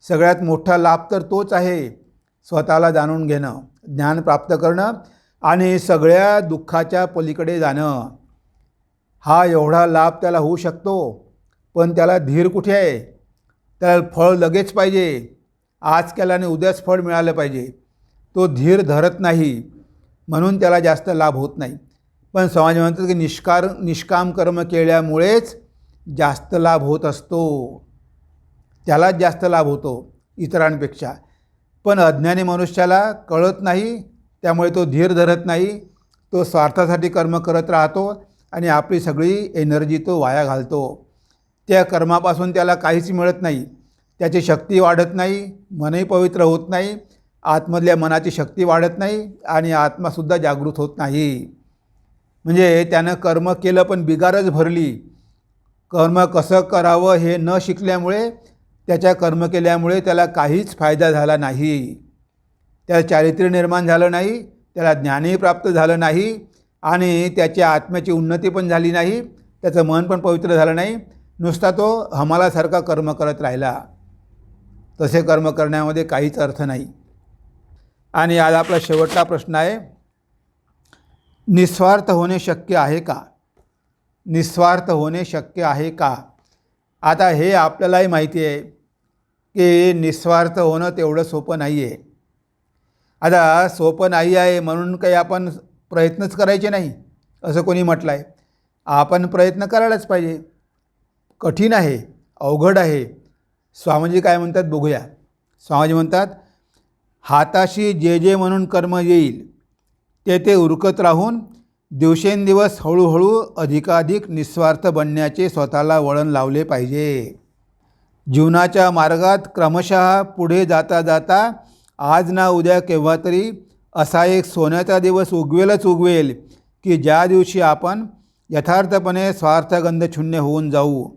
सगळ्यात मोठा लाभ तर तोच आहे, स्वतःला जाणून घेणं, ज्ञान प्राप्त करणं आणि सगळ्या दुःखाच्या पलीकडे जाणं. हा एवढा लाभ त्याला होऊ शकतो, पण त्याला धीर कुठे आहे? त्याला फळ लगेच पाहिजे, आज केल्याने उद्याच फळ मिळालं पाहिजे. तो धीर धरत नाही, म्हणून त्याला जास्त लाभ होत नाही. पण समाज म्हणतात की निष्काम कर्म केल्यामुळेच जास्त लाभ होत असतो, त्यालाच जास्त लाभ होतो इतरांपेक्षा. पण अज्ञानी मनुष्याला कळत नाही, त्यामुळे तो धीर धरत नाही. तो स्वार्थासाठी कर्म करत राहतो आणि आपली सगळी एनर्जी तो वाया घालतो. त्या कर्मापासून त्याला काहीच मिळत नाही, त्याची शक्ती वाढत नाही, मनही पवित्र होत नाही, आतमधल्या मनाची शक्ती वाढत नाही आणि आत्मासुद्धा जागृत होत नाही. म्हणजे त्यानं कर्म केलं पण बिगारच भरली. कर्म कसं करावं हे न शिकल्यामुळे, त्याच्या कर्म केल्यामुळे त्याला काहीच फायदा झाला नाही. त्याला चारित्र्य निर्माण झालं नाही, त्याला ज्ञानही प्राप्त झालं नाही आणि त्याच्या आत्म्याची उन्नती पण झाली नाही, त्याचं मन पण पवित्र झालं नाही. नुसता तो हमालासारखा कर्म करत राहिला. तसे कर्म करण्यामध्ये काहीच अर्थ नाही. आणि आज आपला शेवटचा प्रश्न आहे, निस्वार्थ होणे शक्य आहे का? निस्वार्थ होणे शक्य आहे का? आता हे आपल्यालाही माहिती आहे की निस्वार्थ होणं तेवढं सोपं नाही आहे. आता सोपं नाही आहे म्हणून काही आपण प्रयत्नच करायचे नाही असं कोणी म्हटलं आहे. आपण प्रयत्न करायलाच पाहिजे. कठीण आहे, अवघड आहे. स्वामीजी काय म्हणतात बघूया. स्वामीजी म्हणतात, हाताशी जे जे म्हणून कर्म येईल ते ते उरकत राहून दिवसेंदिवस हळूहळू अधिकाधिक निस्वार्थ बनण्याचे स्वतःला वळण लावले पाहिजे. जीवनाच्या मार्गात क्रमशः पुढे जाता जाता आज ना उद्या केव्हा तरी असा एक सोन्याचा दिवस उगवेलच उगवेल की ज्या दिवशी आपण यथार्थपणे स्वार्थगंधशून्य होऊन जाऊ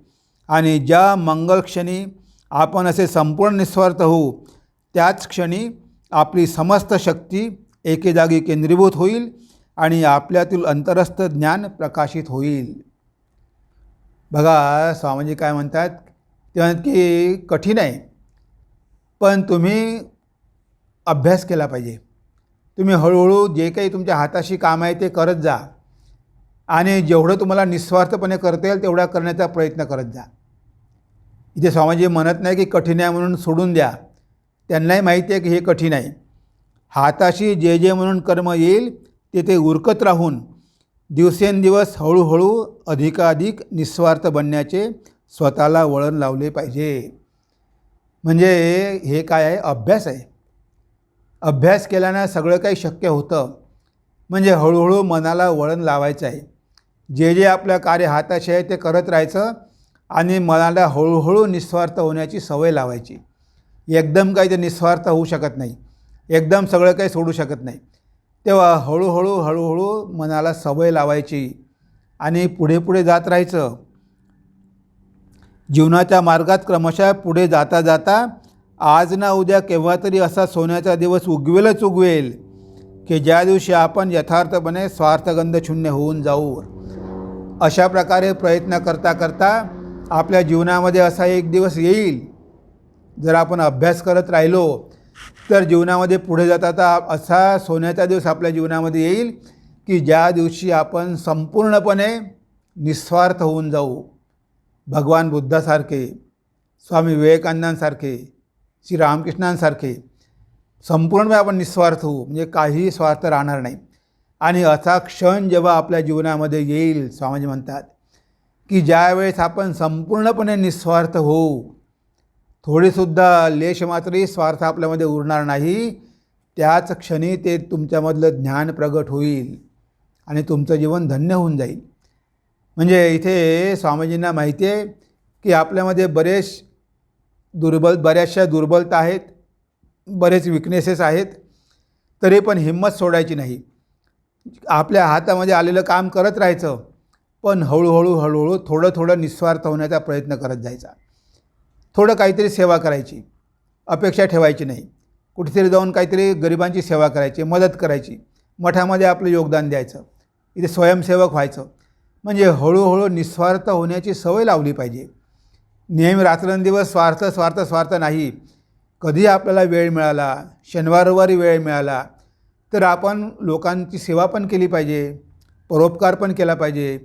आणि ज्या मंगलक्षणी आपण असे संपूर्ण निस्वार्थ होऊ त्याच क्षणी आपली समस्त शक्ती एके जागी केंद्रीभूत होईल आणि आपल्यातील अंतरस्थ ज्ञान प्रकाशित होईल. बघा स्वामीजी काय म्हणतात, ते म्हणतात की कठीण आहे पण तुम्ही अभ्यास केला पाहिजे. तुम्ही हळूहळू जे काही तुमच्या हाताशी काम आहे ते करत जा आणि जेवढं तुम्हाला निस्वार्थपणे करता येईल तेवढा करण्याचा प्रयत्न करत जा. इथे स्वामीजी म्हणत नाही की कठीण आहे म्हणून सोडून द्या. त्यांनाही माहिती आहे की हे कठीण आहे. हाताशी जे जे म्हणून कर्म येईल ते ते उरकत राहून दिवसेंदिवस हळूहळू अधिकाधिक निस्वार्थ बनण्याचे स्वतःला वळण लावले पाहिजे. म्हणजे हे काय आहे, अभ्यास आहे. अभ्यास केल्यानं सगळं काही शक्य होतं. म्हणजे हळूहळू मनाला वळण लावायचं आहे. जे जे आपलं कार्य हाताशी आहे ते करत राहायचं आणि मनाला हळूहळू निस्वार्थ होण्याची सवय लावायची. एकदम काही ते निस्वार्थ होऊ शकत नाही, एकदम सगळं काही सोडू शकत नाही. तेव्हा हळूहळू मनाला सवय लावायची आणि पुढे पुढे जात राहायचं. जीवनाच्या मार्गात क्रमशः पुढे जाता जाता आज ना उद्या केव्हा तरी असा सोन्याचा दिवस उगवेलच उगवेल की ज्या दिवशी आपण यथार्थपणे स्वार्थगंधशून्य होऊन जाऊ. अशा प्रकारे प्रयत्न करता करता आपल्या जीवनामध्ये असा एक दिवस येईल. जर आपण अभ्यास करत राहिलो तर जीवनामध्ये पुढे जाता असा सोन्याचा दिवस आपल्या जीवनामध्ये येईल की ज्या दिवशी आपण संपूर्णपणे निस्वार्थ होऊन जाऊ. भगवान बुद्धासारखे, स्वामी विवेकानंदांसारखे, श्री रामकृष्णांसारखे संपूर्णपणे आपण निस्वार्थ होऊ. म्हणजे काहीही स्वार्थ राहणार नाही. आणि असा क्षण जेव्हा आपल्या जीवनामध्ये येईल, स्वामीजी म्हणतात की ज्यावेळेस आपण संपूर्णपणे निस्वार्थ होऊ, थोडीसुद्धा लेशमात्रही स्वार्थ आपल्यामध्ये उरणार नाही, त्याच क्षणी ते तुमच्यामधलं ज्ञान प्रगट होईल आणि तुमचं जीवन धन्य होऊन जाईल. म्हणजे इथे स्वामीजींना माहिती आहे की आपल्यामध्ये बऱ्याचशा दुर्बलता आहेत, बरेच विकनेसेस आहेत, तरी पण हिंमत सोडायची नाही. आपल्या हातामध्ये आलेलं काम करत राहायचं, पण हळूहळू थोडं निस्वार्थ होण्याचा प्रयत्न करत जायचा. थोडं काहीतरी सेवा करायची, अपेक्षा ठेवायची नाही. कुठेतरी जाऊन काहीतरी गरिबांची सेवा करायची, मदत करायची, मठामध्ये आपलं योगदान द्यायचं, इथे स्वयंसेवक व्हायचं. म्हणजे हळूहळू निस्वार्थ होण्याची सवय लावली पाहिजे. नेहमी रात्रंदिवस स्वार्थ नाही. कधी आपल्याला वेळ मिळाला, शनिवार रविवारी वेळ मिळाला तर आपण लोकांची सेवा पण केली पाहिजे, परोपकार पण केला पाहिजे,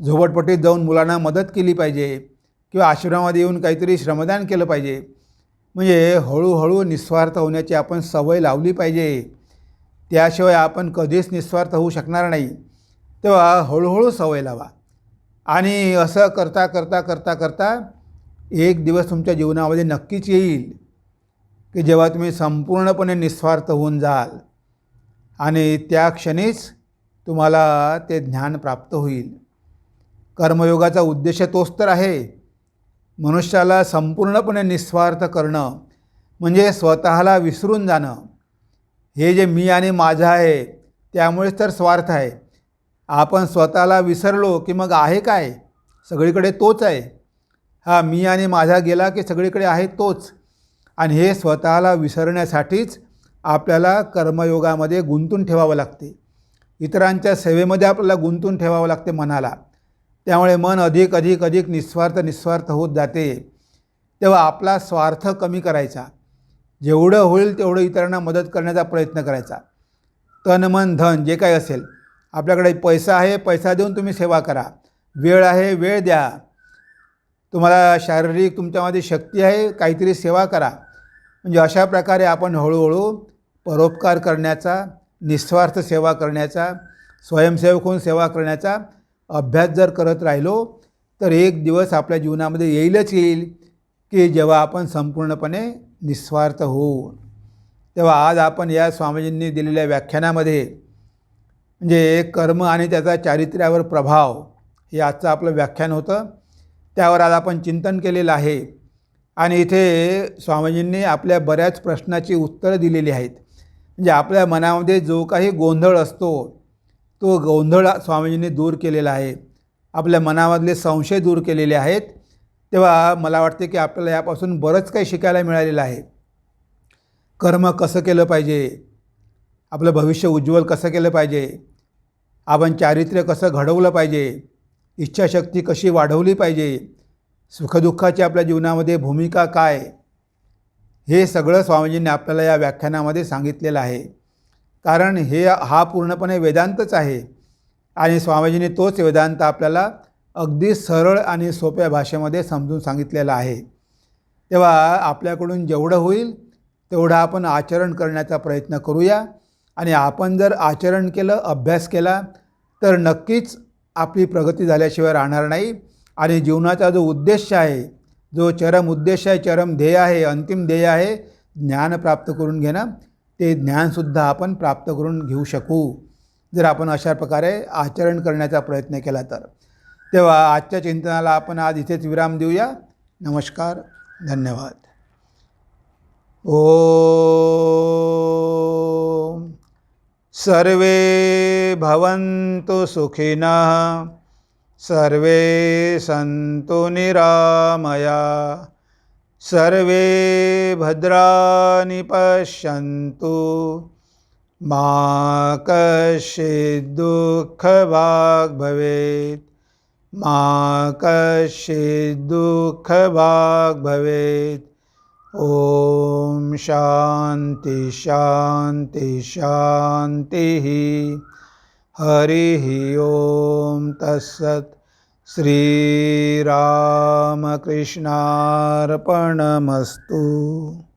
झोपडपट्टीत जाऊन मुलांना मदत केली पाहिजे किंवा आश्रमामध्ये येऊन काहीतरी श्रमदान केलं पाहिजे. म्हणजे हळूहळू निस्वार्थ होण्याची आपण सवय लावली पाहिजे. त्याशिवाय आपण कधीच निस्वार्थ होऊ शकणार नाही. तेव्हा हळूहळू सवय लावा आणि असं करता करता करता करता एक दिवस तुमच्या जीवनामध्ये नक्कीच येईल की जेव्हा तुम्ही संपूर्णपणे निस्वार्थ होऊन जाल आणि त्या क्षणीच तुम्हाला ते ज्ञान प्राप्त होईल. कर्मयोगाचा उद्देश तोच तर आहे. मनुष्याला संपूर्णपणे निस्वार्थ करणं म्हणजे स्वतःला विसरून जाणं. हे जे मी आणि माझं आहे त्यामुळेच तर स्वार्थ आहे. आपण स्वतःला विसरलो की मग आहे काय? सगळीकडे तोच आहे. हा मी आणि माझा गेला की सगळीकडे आहे तोच. आणि हे स्वतःला विसरण्यासाठीच आपल्याला कर्मयोगामध्ये गुंतून ठेवावं लागते. इतरांच्या सेवेमध्ये आपल्याला गुंतून ठेवावं लागते मनाला. त्यामुळे मन अधिक निस्वार्थ होत जाते. तेव्हा आपला स्वार्थ कमी करायचा. जेवढं होईल तेवढं इतरांना मदत करण्याचा प्रयत्न करायचा. तन मन धन जे काही असेल, आपल्याकडे पैसा आहे, पैसा देऊन तुम्ही सेवा करा. वेळ आहे, वेळ द्या. तुम्हाला शारीरिक तुमच्यामध्ये शक्ती आहे, काहीतरी सेवा करा. म्हणजे अशा प्रकारे आपण हळूहळू परोपकार करण्याचा, निस्वार्थ सेवा करण्याचा, स्वयंसेवक होऊन सेवा करण्याचा अभ्यास जर करत राहिलो तर एक दिवस आपल्या जीवनामध्ये येईल की जेव्हा आपण संपूर्णपणे निस्वार्थ होऊ. तेव्हा आज आपण या स्वामीजींनी दिलेल्या व्याख्यानामध्ये म्हणजे कर्म आणि त्याचा चारित्र्यावर प्रभाव हे आजचं आपलं व्याख्यान होतं. त्यावर आज आपण चिंतन केलेलं आहे आणि इथे स्वामीजींनी आपल्या बऱ्याच प्रश्नाची उत्तरं दिलेली आहेत. म्हणजे आपल्या मनामध्ये जो काही गोंधळ असतो तो गोंधळ स्वामीजींनी दूर केलेला आहे. आपल्या मनामधले संशय दूर केलेले आहेत. तेव्हा मला वाटते की आपल्याला यापासून बरंच काही शिकायला मिळालेलं आहे. कर्म कसं केलं पाहिजे, आपलं भविष्य उज्ज्वल कसं केलं पाहिजे, आपण चारित्र्य कसं घडवलं पाहिजे, इच्छाशक्ती कशी वाढवली पाहिजे, सुखदुःखाची आपल्या जीवनामध्ये भूमिका काय, हे सगळं स्वामीजींनी आपल्याला या व्याख्यानामध्ये सांगितलेलं आहे. कारण हा पूर्णपणे वेदांतच आहे आणि स्वामीजींनी तोच वेदांत आपल्याला अगदी सरळ आणि सोप्या भाषेमध्ये समजून सांगितलेला आहे. तेव्हा आपल्याकडून जेवढं होईल तेवढं आपण आचरण करण्याचा प्रयत्न करूया आणि आपण जर आचरण केलं, अभ्यास केला तर नक्कीच आपली प्रगती झाल्याशिवाय राहणार नाही आणि जीवनाचा जो उद्देश आहे, जो चरम उद्देश आहे, चरम ध्येय आहे, अंतिम ध्येय आहे, ज्ञान प्राप्त करून घेणं, ते ज्ञानसुद्धा आपण प्राप्त करून घेऊ शकू जर आपण अशा प्रकारे आचरण करण्याचा प्रयत्न केला तर. तेव्हा आजच्या चिंतनाला आपण आज इथेच विराम देऊया. नमस्कार, धन्यवाद. ओम सर्वे भवन्तु सुखिनः, सर्वे सन्तु निरामया, सर्वे भद्राणि पश्यन्तु, मा कश्चित् दुःखभाग् भवेत्, मा कश्चित् दुःखभाग् भवेत्. ओम शांति शांति शांति. हरि ओम तत्सत्. श्री रामकृष्णार्पणमस्तु.